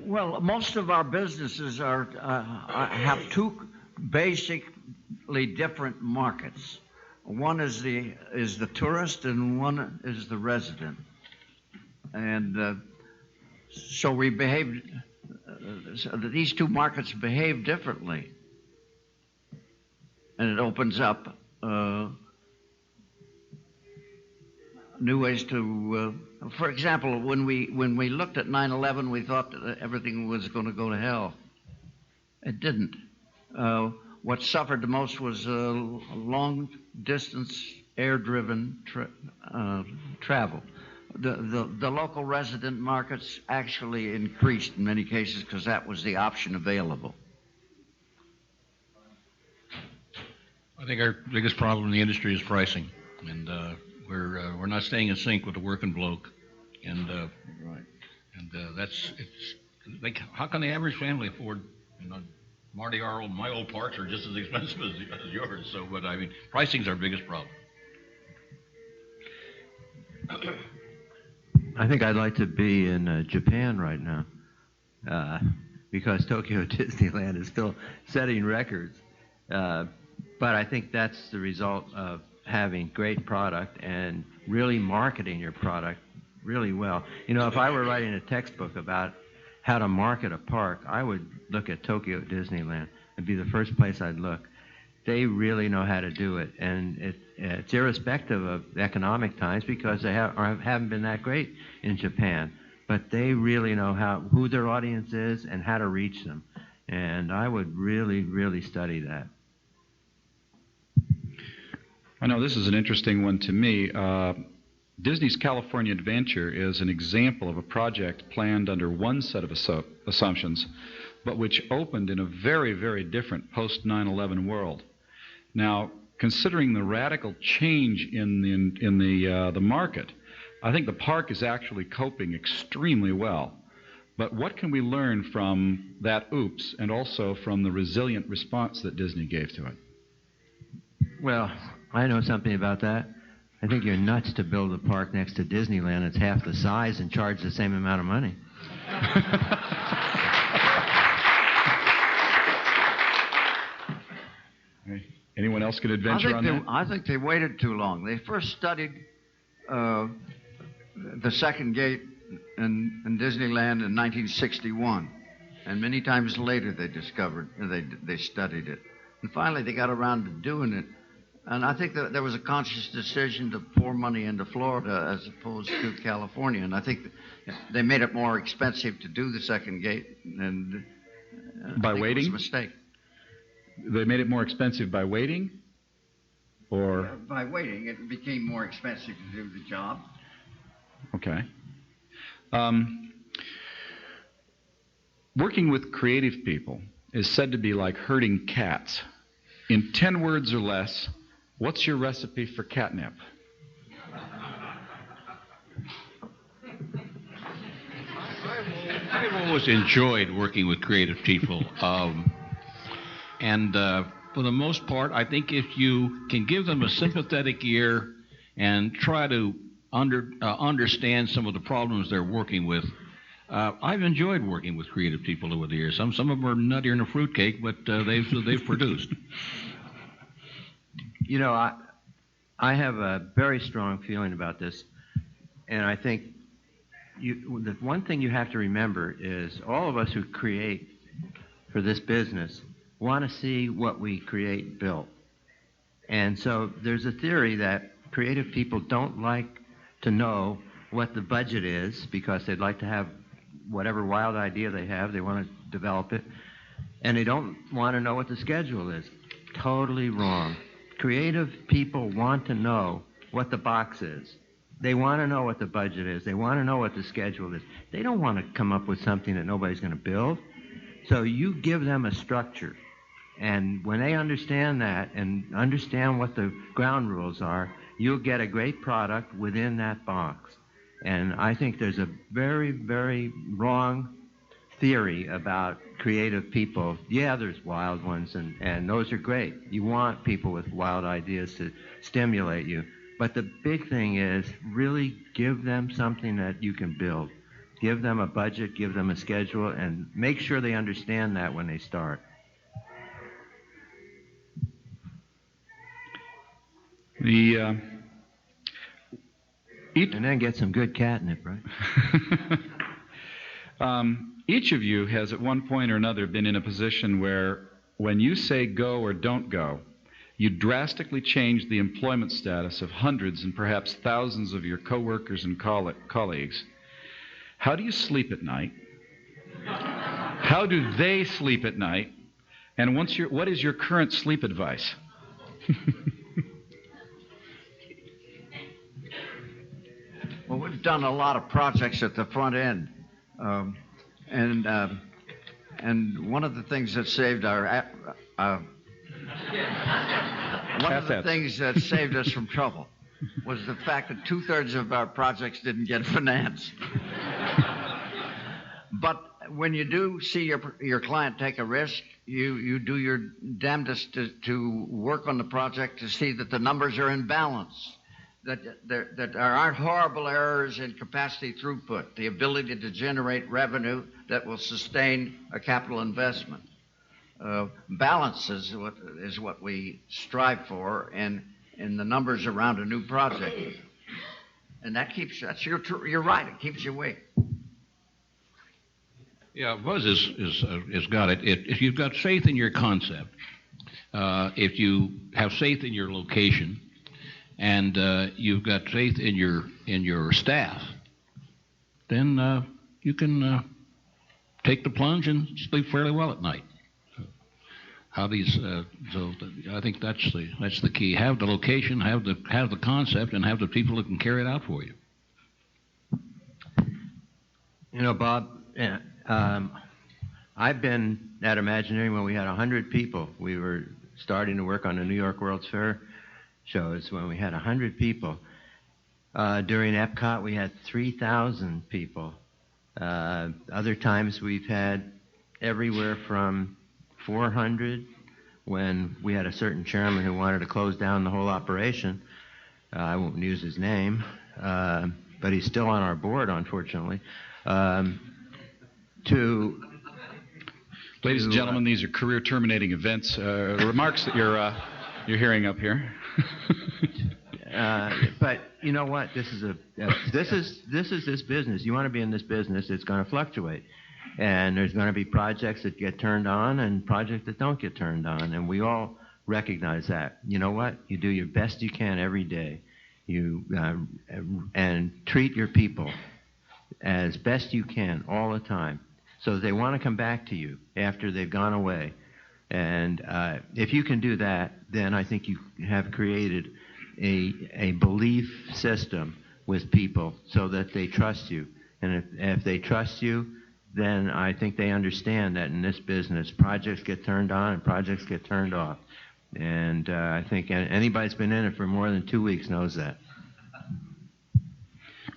Well, most of our businesses have two basically different markets. One is the tourist, and one is the resident. And so we behave. These two markets behave differently, and it opens up new ways to. For example, when we looked at 9/11, we thought that everything was going to go to hell. It didn't. What suffered the most was long-distance air-driven travel. The local resident markets actually increased in many cases because that was the option available. I think our biggest problem in the industry is pricing, and we're not staying in sync with the working bloke, and that's it's. Like, how can the average family afford? Marty, my old parks are just as expensive as yours. So, but I mean, pricing's our biggest problem. I think I'd like to be in Japan right now because Tokyo Disneyland is still setting records. But I think that's the result of having great product and really marketing your product really well. If I were writing a textbook about how to market a park, I would look at Tokyo Disneyland. It'd be the first place I'd look. They really know how to do it, and it's irrespective of economic times because they haven't been that great in Japan. But they really know who their audience is and how to reach them. And I would really, really study that. I know this is an interesting one to me. Disney's California Adventure is an example of a project planned under one set of assumptions, but which opened in a very, very different post-9/11 world. Now, considering the radical change in the market, I think the park is actually coping extremely well. But what can we learn from that oops and also from the resilient response that Disney gave to it? Well, I know something about that. I think you're nuts to build a park next to Disneyland that's half the size and charge the same amount of money. Anyone else could adventure on that? I think they waited too long. They first studied the second gate in Disneyland in 1961, and many times later they studied it, and finally they got around to doing it. And I think that there was a conscious decision to pour money into Florida as opposed to California, and I think they made it more expensive to do the second gate, and by waiting? It was a mistake. They made it more expensive by waiting, or by waiting, it became more expensive to do the job. Okay. Working with creative people is said to be like herding cats. In 10 words or less, what's your recipe for catnip? I've always enjoyed working with creative people. And for the most part, I think if you can give them a sympathetic ear and try to understand some of the problems they're working with, I've enjoyed working with creative people over the years. Some of them are nuttier than a fruitcake, but they've produced. I have a very strong feeling about this, and I think the one thing you have to remember is all of us who create for this business want to see what we create built. And so there's a theory that creative people don't like to know what the budget is because they'd like to have whatever wild idea they have, they want to develop it, and they don't want to know what the schedule is. Totally wrong. Creative people want to know what the box is. They want to know what the budget is. They want to know what the schedule is. They don't want to come up with something that nobody's going to build. So you give them a structure. And when they understand that and understand what the ground rules are, you'll get a great product within that box. And I think there's a very, very wrong theory about creative people. Yeah, there's wild ones, and those are great. You want people with wild ideas to stimulate you. But the big thing is really give them something that you can build. Give them a budget, give them a schedule, and make sure they understand that when they start. And then get some good catnip, right? Each of you has at one point or another been in a position where when you say go or don't go, You drastically changed the employment status of hundreds and perhaps thousands of your coworkers and colleagues. How do you sleep at night? How do they sleep at night? And what is your current sleep advice? Well, we've done a lot of projects at the front end, and one of the things that saved us from trouble was the fact that 2/3 of our projects didn't get financed. But when you do see your client take a risk, you do your damnedest to work on the project to see that the numbers are in balance, that there aren't horrible errors in capacity throughput, the ability to generate revenue that will sustain a capital investment. Balance is what we strive for in the numbers around a new project, and you're right. It keeps you awake. Yeah, Buzz has got it. If you've got faith in your concept, if you have faith in your location, and you've got faith in your staff, then you can take the plunge and sleep fairly well at night. So I think that's the key. Have the location, have the concept, and have the people who can carry it out for you. You know, Bob, I've been at Imagineering when we had 100 people. We were starting to work on the New York World's Fair shows when we had 100 people. During Epcot, we had 3,000 people. Other times we've had everywhere from 400 when we had a certain chairman who wanted to close down the whole operation. I won't use his name, but he's still on our board, unfortunately. Ladies and gentlemen, these are career-terminating events. Remarks that you're hearing up here. But you know what? This is this business. You want to be in this business. It's going to fluctuate, and there's going to be projects that get turned on and projects that don't get turned on, and we all recognize that. You know what? You do your best you can every day. You and treat your people as best you can all the time, so that they want to come back to you after they've gone away. And if you can do that, then I think you have created a belief system with people so that they trust you. And if they trust you, then I think they understand that in this business, projects get turned on and projects get turned off. And I think anybody that's been in it for more than 2 weeks knows that.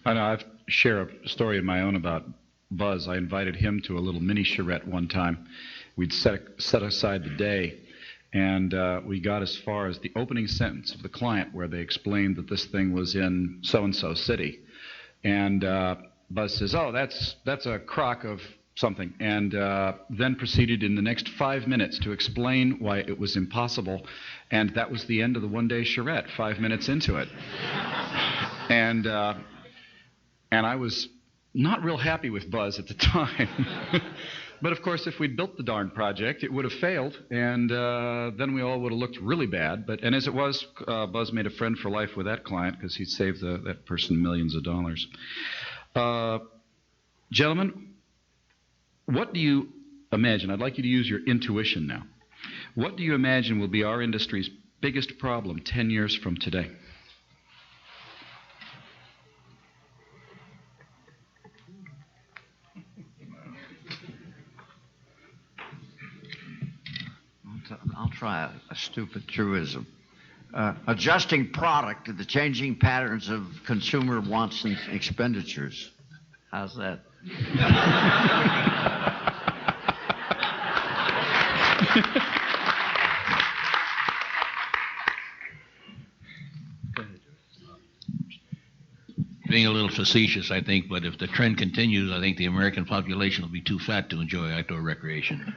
I know. I've shared a story of my own about Buzz. I invited him to a little mini charrette one time. We'd set aside the day, and we got as far as the opening sentence of the client where they explained that this thing was in so-and-so city. And Buzz says, "Oh, that's a crock of something," and then proceeded in the next 5 minutes to explain why it was impossible. And that was the end of the one-day charrette, 5 minutes into it. And I was not real happy with Buzz at the time. But, of course, if we'd built the darn project, it would have failed, and then we all would have looked really bad. And as it was, Buzz made a friend for life with that client because he'd saved that person millions of dollars. Gentlemen, what do you imagine? I'd like you to use your intuition now. What do you imagine will be our industry's biggest problem 10 years from today? I'll try a stupid truism. Adjusting product to the changing patterns of consumer wants and expenditures. How's that? Being a little facetious, I think, but if the trend continues, I think the American population will be too fat to enjoy outdoor recreation.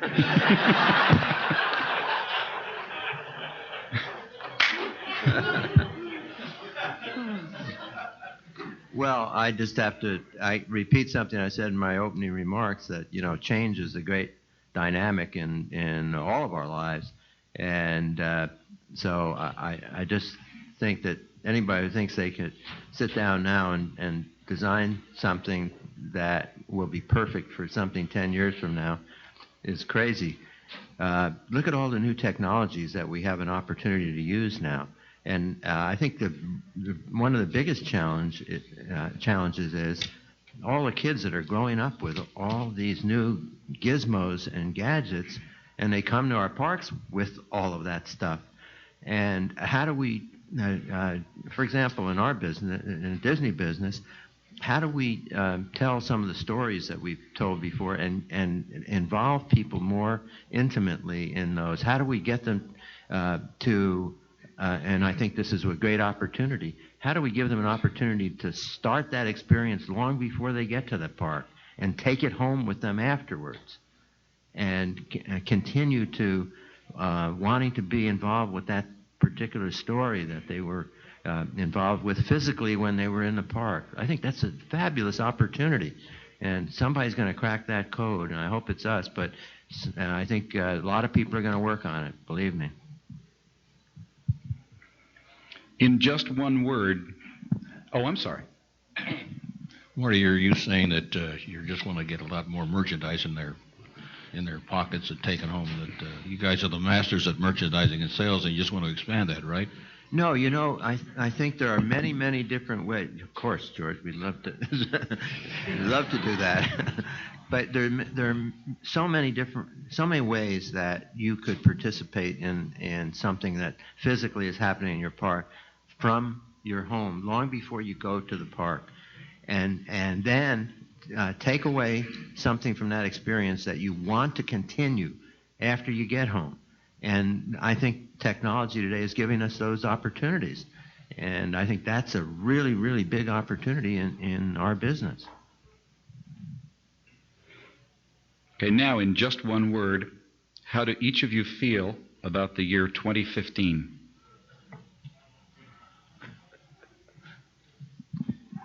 Well, I just have to repeat something I said in my opening remarks, that, you know, change is a great dynamic in all of our lives. And So I just think that anybody who thinks they could sit down now and design something that will be perfect for something 10 years from now is crazy. Look at all the new technologies that we have an opportunity to use now. And I think one of the biggest challenges is all the kids that are growing up with all these new gizmos and gadgets, and they come to our parks with all of that stuff. And how do we, for example, in our business, in the Disney business, how do we tell some of the stories that we've told before and involve people more intimately in those? How do we get them to, and I think this is a great opportunity, how do we give them an opportunity to start that experience long before they get to the park and take it home with them afterwards and continue to wanting to be involved with that particular story that they were involved with physically when they were in the park? I think that's a fabulous opportunity, and somebody's going to crack that code, and I hope it's us, but I think a lot of people are going to work on it, believe me. In just one word, oh, I'm sorry. Marty, are you saying that you just want to get a lot more merchandise in their pockets and take it home? That you guys are the masters at merchandising and sales, and you just want to expand that, right? No, I think there are many, many different ways. Of course, George, we'd love to love to do that. But there are so many ways that you could participate in something that physically is happening in your park from your home long before you go to the park, and then take away something from that experience that you want to continue after you get home. And I think technology today is giving us those opportunities. And I think that's a really, really big opportunity in our business. Okay, now in just one word, how do each of you feel about the year 2015?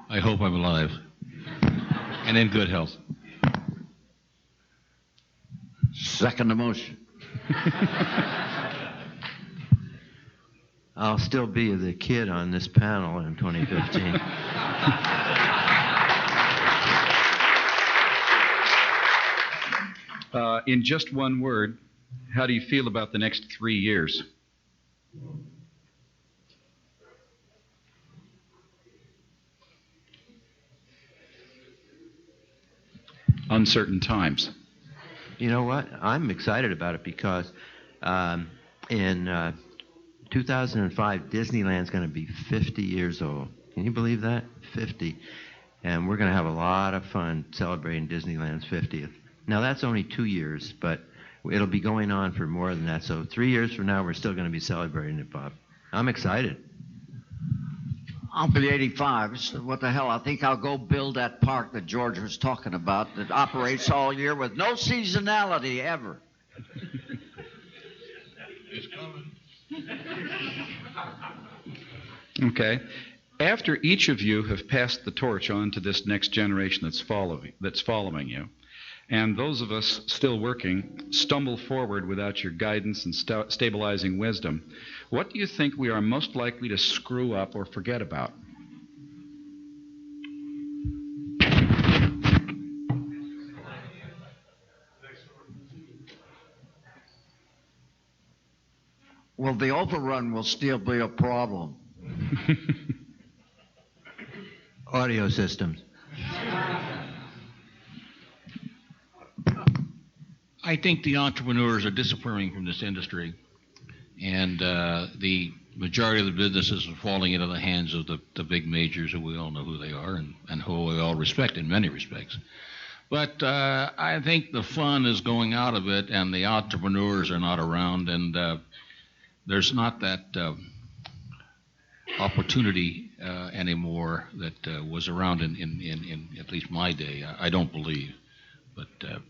I hope I'm alive and in good health. Second the motion. I'll still be the kid on this panel in 2015. In just one word, how do you feel about the next 3 years? Uncertain times. You know what? I'm excited about it because in 2005, Disneyland's going to be 50 years old. Can you believe that? 50. And we're going to have a lot of fun celebrating Disneyland's 50th. Now, that's only 2 years, but it'll be going on for more than that. So 3 years from now, we're still going to be celebrating it, Bob. I'm excited. I'll be 85. So what the hell? I think I'll go build that park that George was talking about that operates all year with no seasonality ever. It's coming. Okay. After each of you have passed the torch on to this next generation that's following you, and those of us still working stumble forward without your guidance and stabilizing wisdom, what do you think we are most likely to screw up or forget about? Well, the overrun will still be a problem. Audio systems. I think the entrepreneurs are disappearing from this industry, and the majority of the businesses are falling into the hands of the big majors, who we all know who they are and who we all respect in many respects. But I think the fun is going out of it, and the entrepreneurs are not around, and there's not that opportunity anymore that was around in at least my day. I don't believe. But a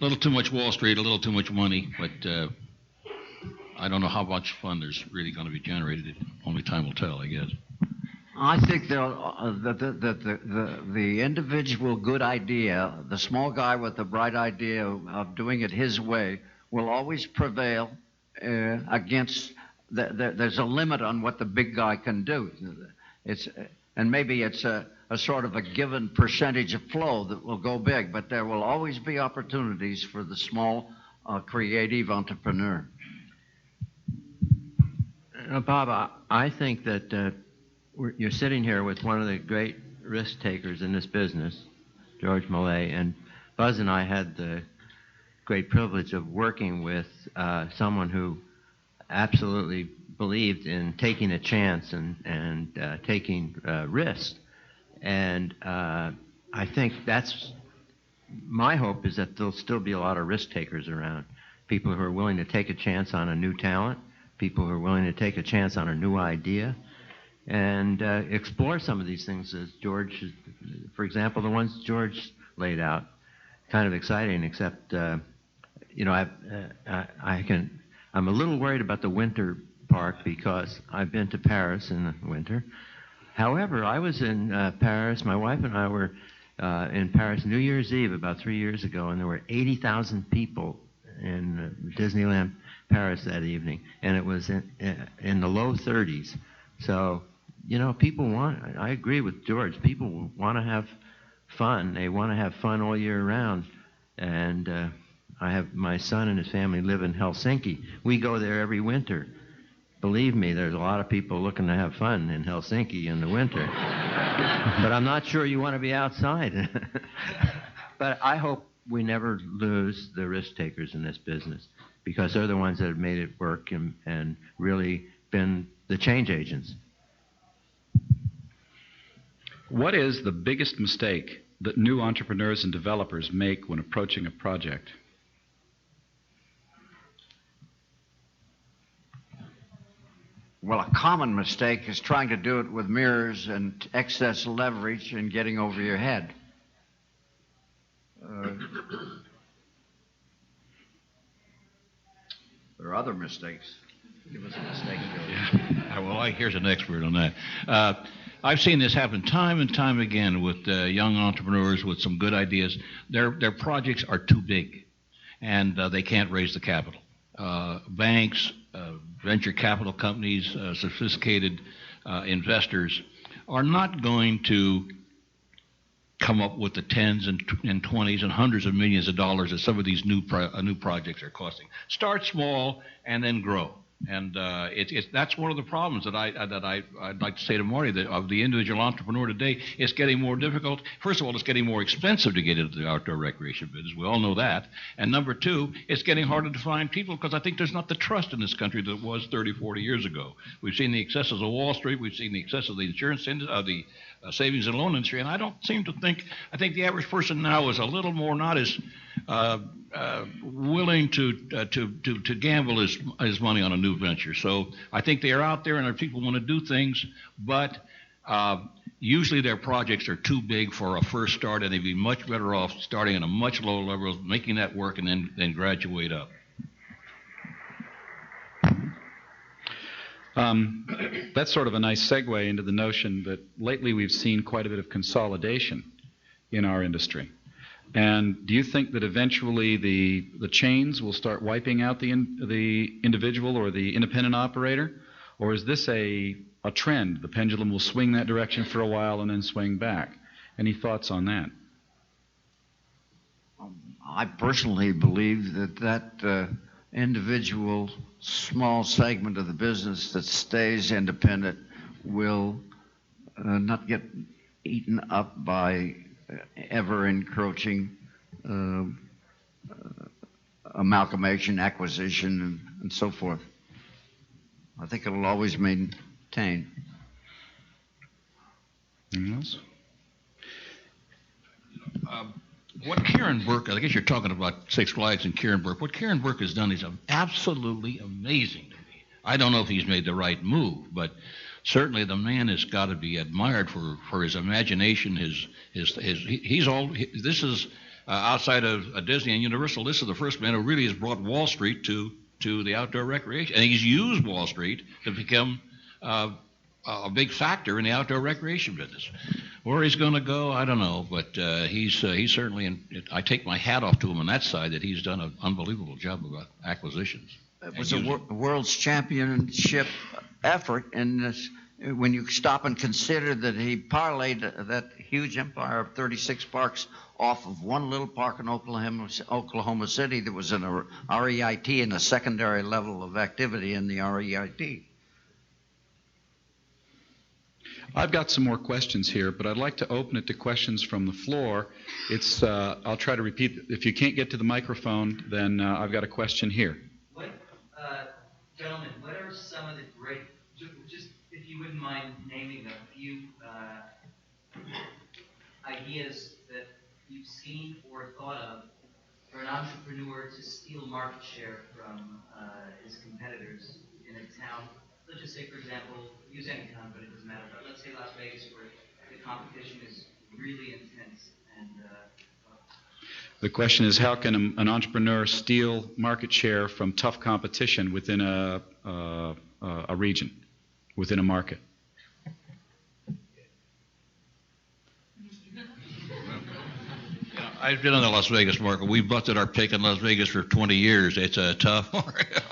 little too much Wall Street, a little too much money, but I don't know how much fun there's really going to be generated. Only time will tell, I guess. I think that the individual good idea, the small guy with the bright idea of doing it his way, will always prevail against there's a limit on what the big guy can do. And maybe it's a sort of a given percentage of flow that will go big, but there will always be opportunities for the small creative entrepreneur. Bob, I think that you're sitting here with one of the great risk takers in this business, George Millay, and Buzz and I had the great privilege of working with someone who absolutely believed in taking a chance and taking risks. And I think that's my hope, is that there'll still be a lot of risk takers around, people who are willing to take a chance on a new talent, people who are willing to take a chance on a new idea, and explore some of these things, as George, for example, the ones George laid out. Kind of exciting, except I'm a little worried about the winter park because I've been to Paris in the winter. However, I was in Paris. My wife and I were in Paris New Year's Eve about 3 years ago, and there were 80,000 people in Disneyland Paris that evening, and it was in the low 30s. So, people I agree with George, people want to have fun. They want to have fun all year round. And I have my son and his family live in Helsinki. We go there every winter. Believe me, there's a lot of people looking to have fun in Helsinki in the winter. But I'm not sure you want to be outside. But I hope we never lose the risk takers in this business, because they're the ones that have made it work and really been the change agents. What is the biggest mistake that new entrepreneurs and developers make when approaching a project? Well, a common mistake is trying to do it with mirrors and excess leverage and getting over your head. There are other mistakes. Give us a mistake. Yeah. Well, here's an expert on that. I've seen this happen time and time again with young entrepreneurs with some good ideas. Their projects are too big, and they can't raise the capital. Banks, venture capital companies, sophisticated investors are not going to come up with the tens and 20s and hundreds of millions of dollars that some of these new projects are costing. Start small and then grow. And that's one of the problems that I'd like to say to Marty, that of the individual entrepreneur today, it's getting more difficult. First of all, it's getting more expensive to get into the outdoor recreation business. We all know that. And number two, it's getting harder to find people, because I think there's not the trust in this country that was 30, 40 years ago. We've seen the excesses of Wall Street. We've seen the excesses of the insurance industry, the savings and loan industry, and I don't seem to think. I think the average person now is a little more not as willing to gamble his money on a new venture. So I think they are out there, and our people want to do things, but usually their projects are too big for a first start, and they'd be much better off starting at a much lower level, making that work, and then graduate up. That's sort of a nice segue into the notion that lately we've seen quite a bit of consolidation in our industry. And do you think that eventually the chains will start wiping out the individual or the independent operator? Or is this a trend? The pendulum will swing that direction for a while and then swing back. Any thoughts on that? I personally believe that individual small segment of the business that stays independent will not get eaten up by ever encroaching amalgamation, acquisition, and so forth. I think it'll always maintain. Anything else? What Karen Burke, I guess you're talking about Six Flags and Karen Burke. What Karen Burke has done is absolutely amazing to me. I don't know if he's made the right move, but certainly the man has got to be admired for his imagination. This is outside of Disney and Universal. This is the first man who really has brought Wall Street to the outdoor recreation, and he's used Wall Street to become a big factor in the outdoor recreation business. Where he's going to go, I don't know, but he's certainly. I take my hat off to him on that side, that he's done an unbelievable job of acquisitions. It was a world's championship effort, and when you stop and consider that he parlayed that huge empire of 36 parks off of one little park in Oklahoma City that was in a REIT and a secondary level of activity in the REIT. I've got some more questions here, but I'd like to open it to questions from the floor. I'll try to repeat. If you can't get to the microphone, then I've got a question here. Gentlemen, what are some of the great, just if you wouldn't mind naming a few ideas that you've seen or thought of for an entrepreneur to steal market share from his competitors in a town? Let's just say, for example, use any town, but it doesn't matter. But let's say Las Vegas, where the competition is really intense. And the question is, how can an entrepreneur steal market share from tough competition within a region, within a market? I've been in the Las Vegas market. We've busted our pick in Las Vegas for 20 years. It's a tough market.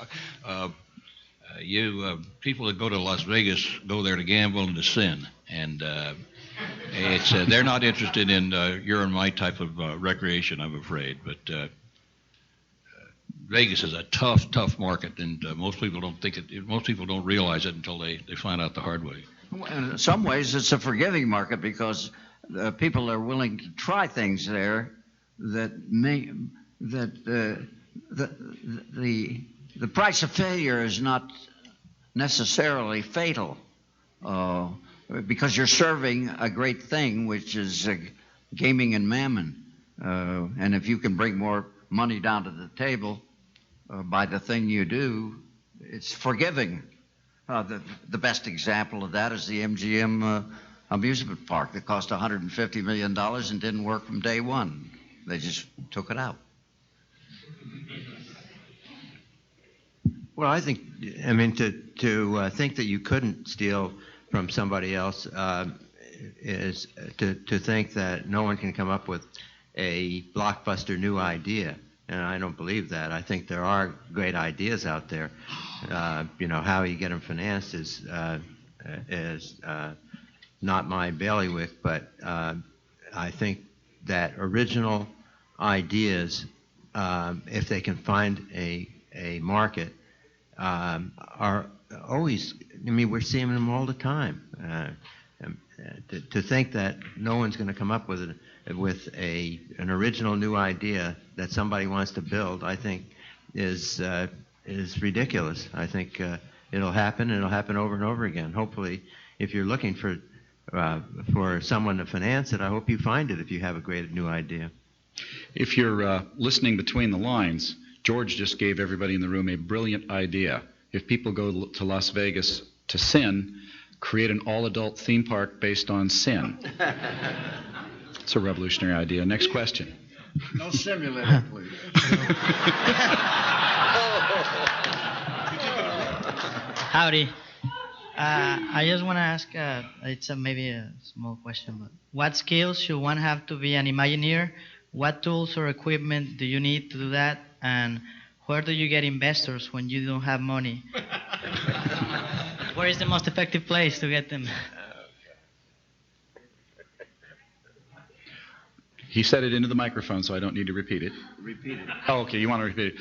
People that go to Las Vegas go there to gamble and to sin, and they're not interested in your and my type of recreation, I'm afraid. But Vegas is a tough market, and most people don't think it. Most people don't realize it until they find out the hard way. And in some ways, it's a forgiving market because people are willing to try things there that the price of failure is not necessarily fatal, because you're serving a great thing, which is gaming and mammon. And if you can bring more money down to the table by the thing you do, it's forgiving. The best example of that is the MGM amusement park that cost $150 million and didn't work from day one. They just took it out. Well, I think to think that you couldn't steal from somebody else is to think that no one can come up with a blockbuster new idea, and I don't believe that. I think there are great ideas out there. How you get them financed is not my bailiwick, but I think that original ideas, if they can find a market, are always, we're seeing them all the time. To think that no one's going to come up with an original new idea that somebody wants to build, I think is ridiculous. I think it'll happen, and it'll happen over and over again. Hopefully, if you're looking for someone to finance it, I hope you find it if you have a great new idea. If you're listening between the lines, George just gave everybody in the room a brilliant idea. If people go to Las Vegas to sin, create an all-adult theme park based on sin. It's a revolutionary idea. Next question. No simulator, please. Howdy. I just want to ask, it's maybe a small question, but what skills should one have to be an Imagineer? What tools or equipment do you need to do that? And where do you get investors when you don't have money? Where is the most effective place to get them? He said it into the microphone, so I don't need to repeat it. Repeat it. Oh, okay, you want to repeat it.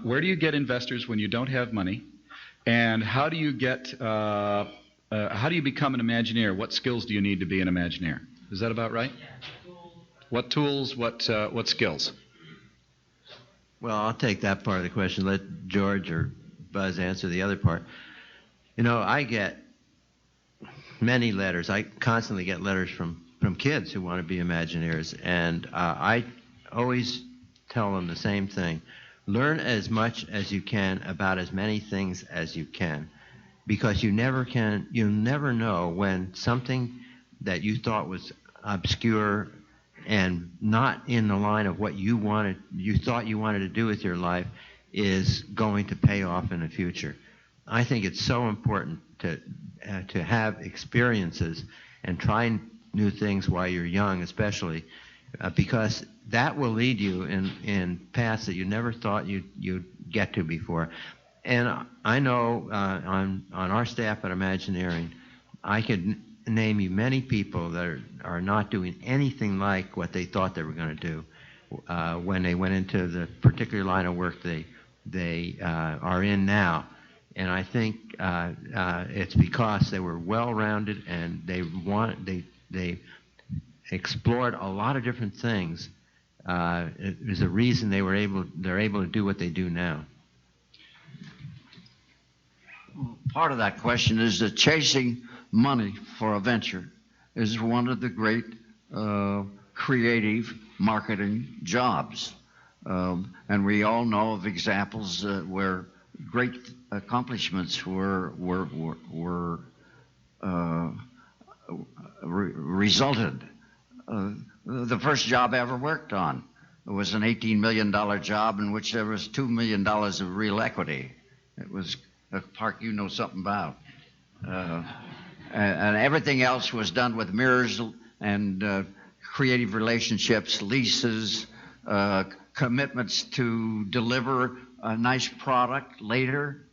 Where do you get investors when you don't have money? And how do you become an Imagineer? What skills do you need to be an Imagineer? Is that about right? What tools, what skills? Well, I'll take that part of the question. Let George or Buzz answer the other part. I get many letters. I constantly get letters from kids who want to be Imagineers, and I always tell them the same thing. Learn as much as you can about as many things as you can, because you'll never know when something that you thought was obscure and not in the line of what you thought you wanted to do with your life is going to pay off in the future. I think it's so important to have experiences and try new things while you're young, especially, because that will lead you in paths that you never thought you'd get to before. And I know on our staff at Imagineering, I could name you many people that are not doing anything like what they thought they were going to do when they went into the particular line of work they are in now. And I think it's because they were well-rounded and they explored a lot of different things. It was a reason they're able to do what they do now. Part of that question is that chasing money for a venture is one of the great creative marketing jobs. And we all know of examples where great accomplishments resulted. The first job I ever worked on was an $18 million job in which there was $2 million of real equity. It was a park you know something about. And everything else was done with mirrors and creative relationships, leases, commitments to deliver a nice product later,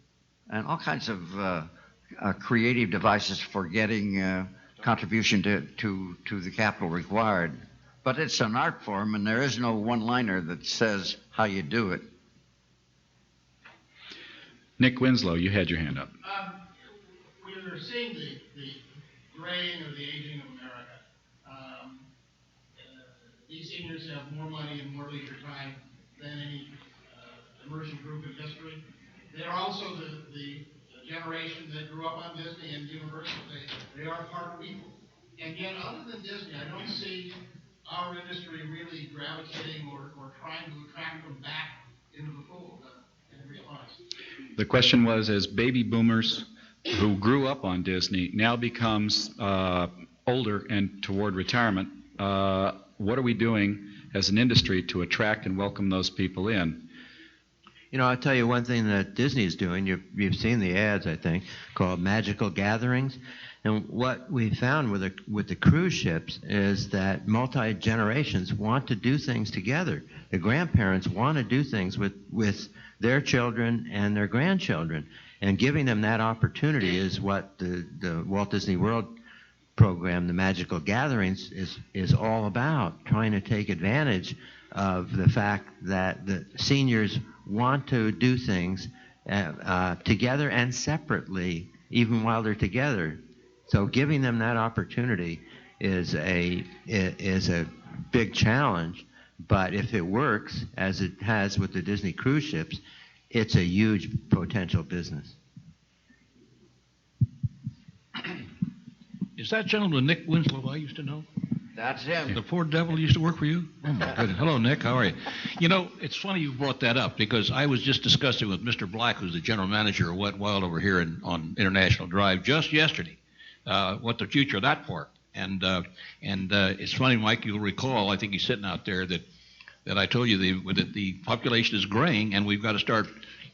and all kinds of creative devices for getting contribution to the capital required. But it's an art form, and there is no one-liner that says how you do it. Nick Winslow, you had your hand up. We're seeing the graying or the aging of America. These seniors have more money and more leisure time than any emerging group in history. They're also the generation that grew up on Disney and Universal. They are part people. And yet, other than Disney, I don't see our industry really gravitating or trying to attract them back into the fold, in real honest. The question was, as baby boomers who grew up on Disney now becomes older and toward retirement, what are we doing as an industry to attract and welcome those people in? You know, I'll tell you one thing that Disney is doing. You've seen the ads, I think, called Magical Gatherings. And what we found with the cruise ships is that multi-generations want to do things together. The grandparents want to do things with their children and their grandchildren. And giving them that opportunity is what the Walt Disney World program, the Magical Gatherings, is all about, trying to take advantage of the fact that the seniors want to do things together and separately, even while they're together. So giving them that opportunity is a big challenge, but if it works, as it has with the Disney cruise ships, it's a huge potential business. Is that gentleman Nick Winslow I used to know? That's him. The poor devil used to work for you? Oh, my goodness. Hello, Nick. How are you? You know, it's funny you brought that up because I was just discussing with Mr. Black, who's the general manager of Wet Wild over here on International Drive, just yesterday, what the future of that park. And it's funny, Mike, you'll recall, I think he's sitting out there, that I told you that the population is graying and we've got to start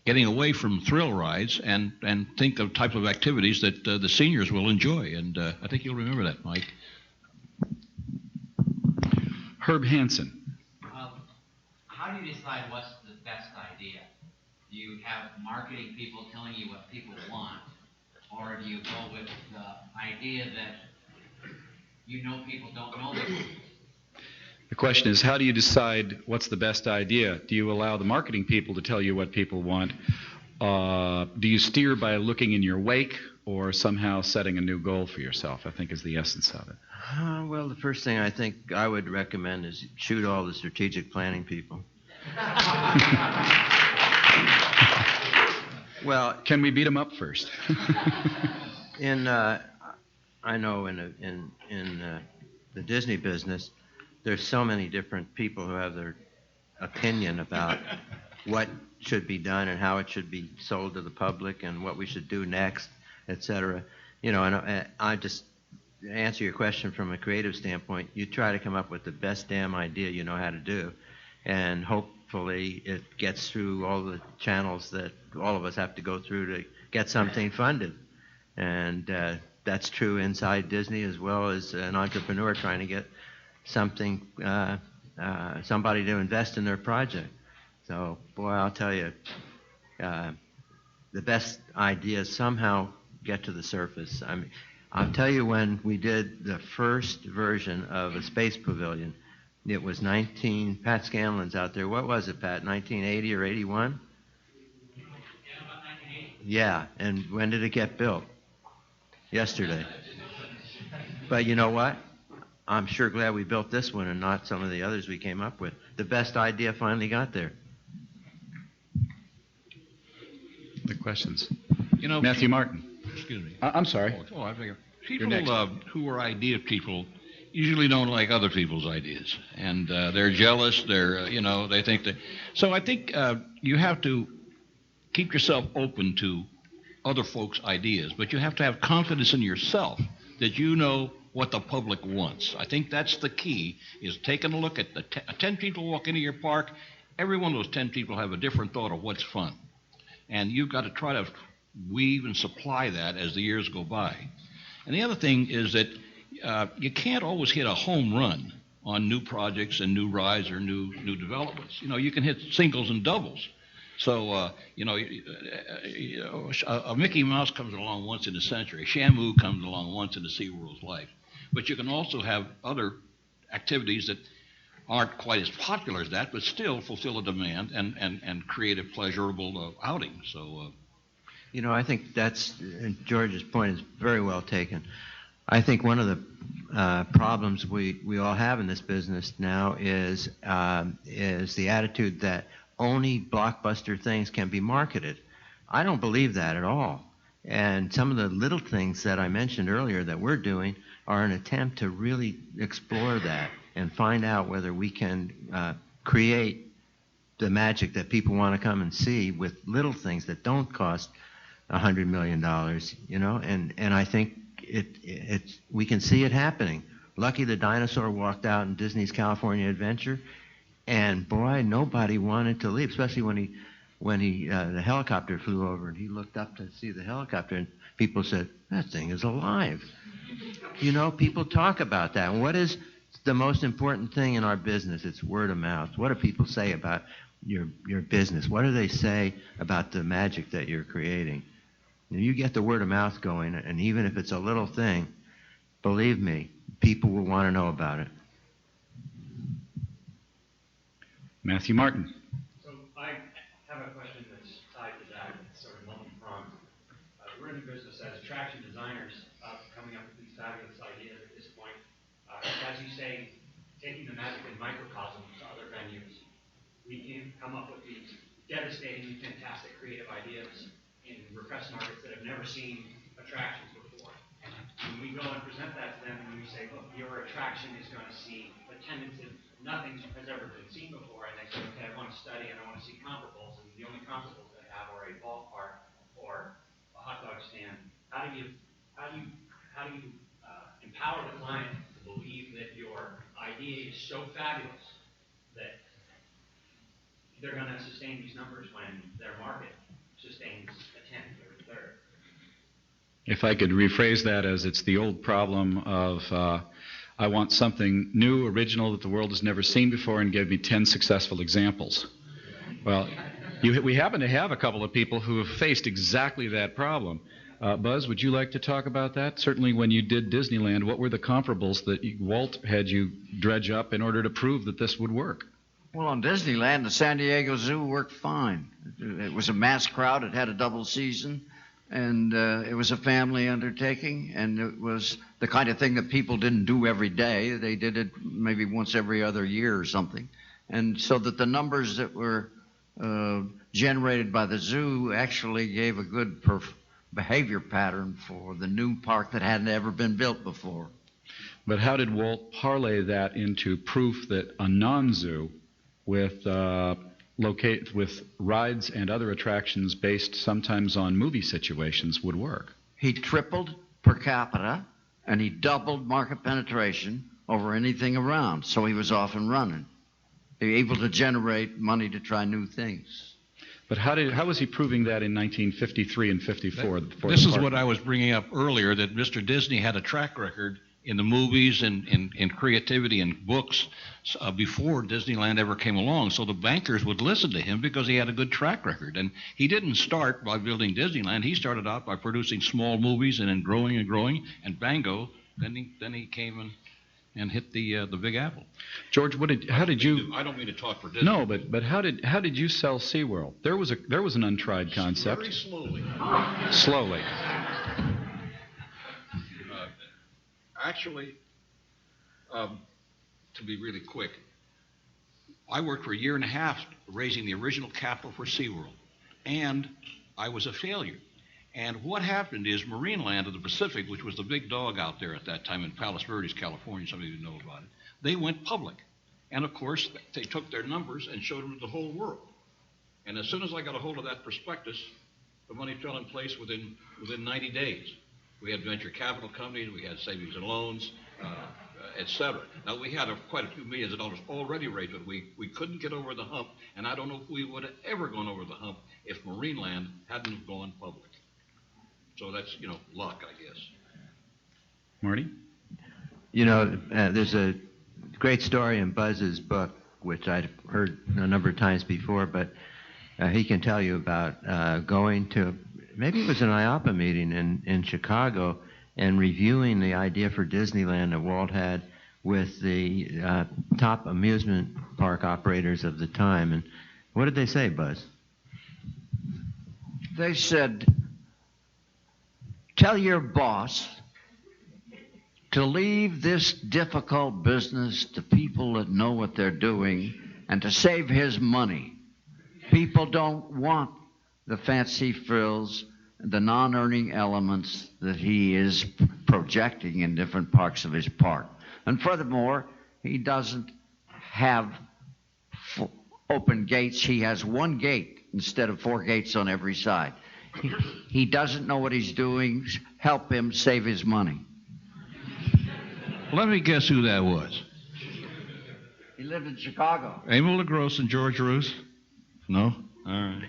getting away from thrill rides and think of type of activities that the seniors will enjoy. And I think you'll remember that, Mike. Herb Hansen. How do you decide what's the best idea? Do you have marketing people telling you what people want? Or do you go with the idea that you know people don't know this? The question is, how do you decide what's the best idea? Do you allow the marketing people to tell you what people want? Do you steer by looking in your wake or somehow setting a new goal for yourself, I think is the essence of it. Well, the first thing I think I would recommend is shoot all the strategic planning people. Well, can we beat them up first? I know in the Disney business, there's so many different people who have their opinion about what should be done and how it should be sold to the public and what we should do next, etc. You know, and I just answer your question from a creative standpoint. You try to come up with the best damn idea you know how to do, and hopefully it gets through all the channels that all of us have to go through to get something funded. And that's true inside Disney as well as an entrepreneur trying to get something, somebody to invest in their project. So, boy, I'll tell you, the best ideas somehow get to the surface. I mean, I'll tell you, when we did the first version of a space pavilion, it was Pat Scanlon's out there. What was it, Pat, 1980 or 81? Yeah, and when did it get built? Yesterday. But you know what? I'm sure glad we built this one and not some of the others we came up with. The best idea finally got there. The questions. You know, Matthew Martin. Excuse me. I'm sorry. Oh, I figure. You're next. People who are idea people usually don't like other people's ideas, and they're jealous. They think that. So I think you have to keep yourself open to other folks' ideas, but you have to have confidence in yourself that you know what the public wants. I think that's the key, is taking a look at the 10 people walk into your park. Every one of those 10 people have a different thought of what's fun. And you've got to try to weave and supply that as the years go by. And the other thing is that you can't always hit a home run on new projects and new rides or new developments. You can hit singles and doubles. So, a Mickey Mouse comes along once in a century. Shamu comes along once in a SeaWorld's life. But you can also have other activities that aren't quite as popular as that, but still fulfill a demand and create a pleasurable outing. So, I think George's point is very well taken. I think one of the problems we all have in this business now is the attitude that only blockbuster things can be marketed. I don't believe that at all. And some of the little things that I mentioned earlier that we're doing are an attempt to really explore that and find out whether we can create the magic that people want to come and see with little things that don't cost $100 million, and I think we can see it happening. Lucky the dinosaur walked out in Disney's California Adventure, and boy, nobody wanted to leave, especially when the helicopter flew over and he looked up to see the helicopter, and people said, that thing is alive. People talk about that. And what is the most important thing in our business? It's word of mouth. What do people say about your business? What do they say about the magic that you're creating? And you get the word of mouth going, and even if it's a little thing, believe me, people will want to know about it. Matthew Martin. So I have a question that's tied to that. It's sort of multi-pronged. We're in the business as attraction designers, coming up with these fabulous ideas at this point. As you say, taking the magic in microcosm to other venues, we can come up with these devastatingly fantastic creative ideas in repressed markets that have never seen attractions before. When we go and present that to them and we say, look, your attraction is going to see attendance that nothing has ever been seen before, and they say, okay, I want to study and I want to see comparables, and the only comparables they have are a ballpark or a hot dog stand. How do you empower the client to believe that your idea is so fabulous that they're going to sustain these numbers when their market sustains a 10th or a third? If I could rephrase that as, it's the old problem of I want something new, original, that the world has never seen before, and give me 10 successful examples. Well, we happen to have a couple of people who have faced exactly that problem. Buzz, would you like to talk about that? Certainly when you did Disneyland, what were the comparables that Walt had you dredge up in order to prove that this would work? Well, on Disneyland, the San Diego Zoo worked fine. It was a mass crowd. It had a double season, and it was a family undertaking, and it was the kind of thing that people didn't do every day. They did it maybe once every other year or something. And so that the numbers that were generated by the zoo actually gave a good behavior pattern for the new park that hadn't ever been built before. But how did Walt parlay that into proof that a non-zoo with rides and other attractions based sometimes on movie situations would work? He tripled per capita, and he doubled market penetration over anything around, so he was off and running. He was able to generate money to try new things. But how was he proving that in 1953 and 54? This is what I was bringing up earlier, that Mr. Disney had a track record in the movies and in creativity and books before Disneyland ever came along. So the bankers would listen to him because he had a good track record. And he didn't start by building Disneyland. He started out by producing small movies and then growing and growing. And bango, then he came and hit the Big Apple. George, how did you? I don't mean to talk for Disney. No, but how did you sell SeaWorld? There was an untried concept. Very slowly. Slowly. Actually, to be really quick, I worked for a year and a half raising the original capital for SeaWorld, and I was a failure. And what happened is Marineland of the Pacific, which was the big dog out there at that time in Palos Verdes, California, some of you know about it, they went public. And of course, they took their numbers and showed them to the whole world. And as soon as I got a hold of that prospectus, the money fell in place within 90 days. We had venture capital companies, we had savings and loans, et cetera. Now, we had quite a few millions of dollars already raised, but we couldn't get over the hump, and I don't know if we would have ever gone over the hump if Marineland hadn't have gone public. So that's, luck, I guess. Marty? There's a great story in Buzz's book, which I'd heard a number of times before, but he can tell you about going to, maybe it was an IAAPA meeting in Chicago, and reviewing the idea for Disneyland that Walt had with the top amusement park operators of the time. And what did they say, Buzz? They said, tell your boss to leave this difficult business to people that know what they're doing and to save his money. People don't want the fancy frills, the non-earning elements that he is projecting in different parts of his park. And furthermore, he doesn't have open gates. He has one gate instead of 4 gates on every side. He doesn't know what he's doing. Help him save his money. Let me guess who that was. He lived in Chicago. Emil LaGrosse and George Roos? No? All right.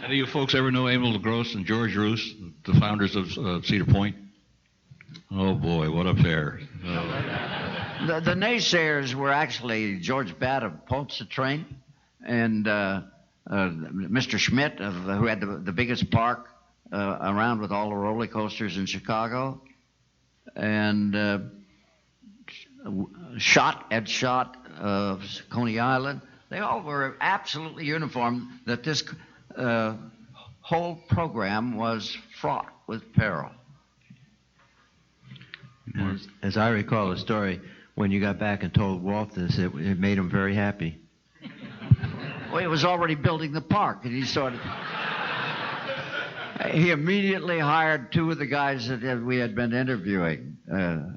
Any of you folks ever know Emil LaGrosse and George Roos, the founders of Cedar Point? Oh, boy, what a pair. The naysayers were actually George Batt of Pontchartrain and Mr. Schmidt, who had the biggest park around with all the roller coasters in Chicago, and Ed Schott of Coney Island. They all were absolutely uniform that this whole program was fraught with peril. As I recall the story, when you got back and told Walt this, it made him very happy. Well, he was already building the park, and he immediately hired 2 of the guys that we had been interviewing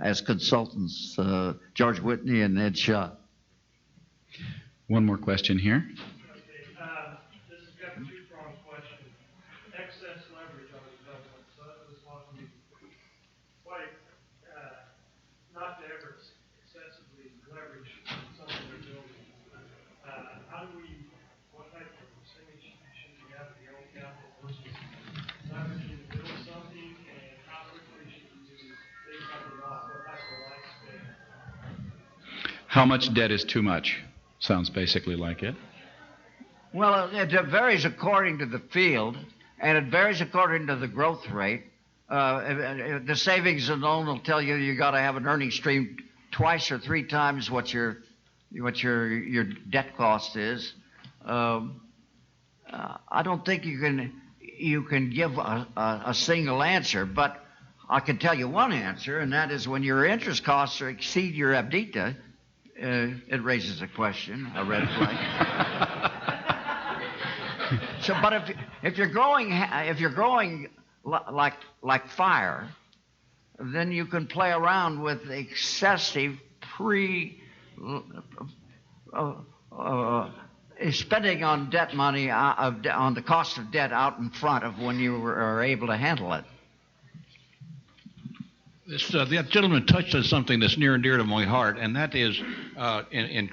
as consultants, George Whitney and Ed Schott. One more question here. This has got a 2-pronged question. Excess leverage on development. So that was one of the not to ever excessively leverage something we're building. What type of percentage should we have of the old capital versus leveraging to build something, and how quickly should we take something off? What type of lifespan? How much debt is too much? Sounds basically like it. Well, it varies according to the field, and it varies according to the growth rate. The savings and loan will tell you got to have an earning stream twice or 3 times what your debt cost is. I don't think you can give a single answer, but I can tell you one answer, and that is when your interest costs exceed your EBITDA, it raises a question, a red flag. So, but if you're growing like fire, then you can play around with excessive spending on debt money on the cost of debt out in front of when you are able to handle it. The gentleman touched on something that's near and dear to my heart, and that is in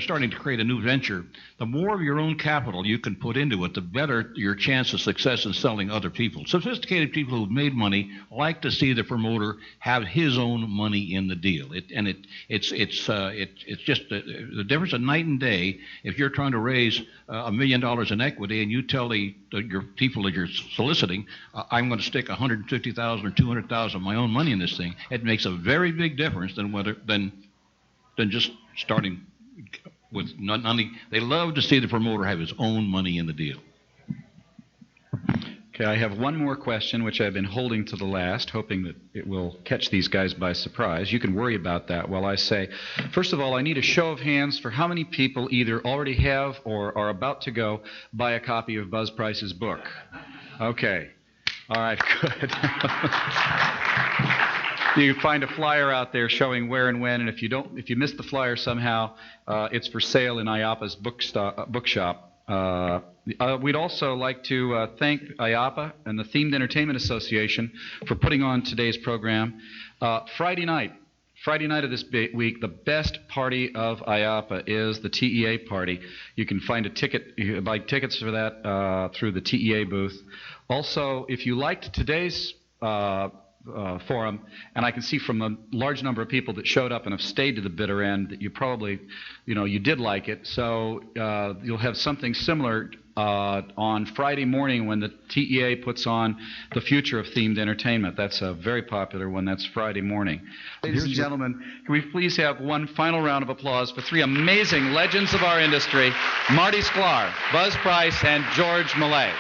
starting to create a new venture. The more of your own capital you can put into it, the better your chance of success in selling other people. Sophisticated people who've made money like to see the promoter have his own money in the deal. It's just the difference of night and day. If you're trying to raise $1 million in equity and you tell your people that you're soliciting, I'm going to stick $150,000 or $200,000 of my own money in this thing, it makes a very big difference than just starting with none. They love to see the promoter have his own money in the deal. Okay, I have one more question, which I've been holding to the last, hoping that it will catch these guys by surprise. You can worry about that while I say, first of all, I need a show of hands for how many people either already have or are about to go buy a copy of Buzz Price's book. Okay. All right, good. You find a flyer out there showing where and when, and if you miss the flyer somehow, it's for sale in IAAPA's bookshop. We'd also like to thank IAAPA and the Themed Entertainment Association for putting on today's program. Friday night of this week, the best party of IAAPA is the TEA party. You can find you can buy tickets for that through the TEA booth. Also, if you liked today's forum, and I can see from a large number of people that showed up and have stayed to the bitter end that you probably, you did like it. So you'll have something similar on Friday morning when the TEA puts on the future of themed entertainment. That's a very popular one. That's Friday morning. Ladies and gentlemen, can we please have one final round of applause for three amazing legends of our industry, Marty Sklar, Buzz Price, and George Millay.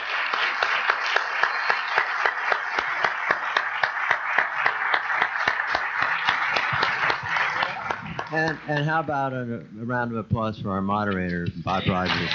And how about a round of applause for our moderator, Bob Rogers?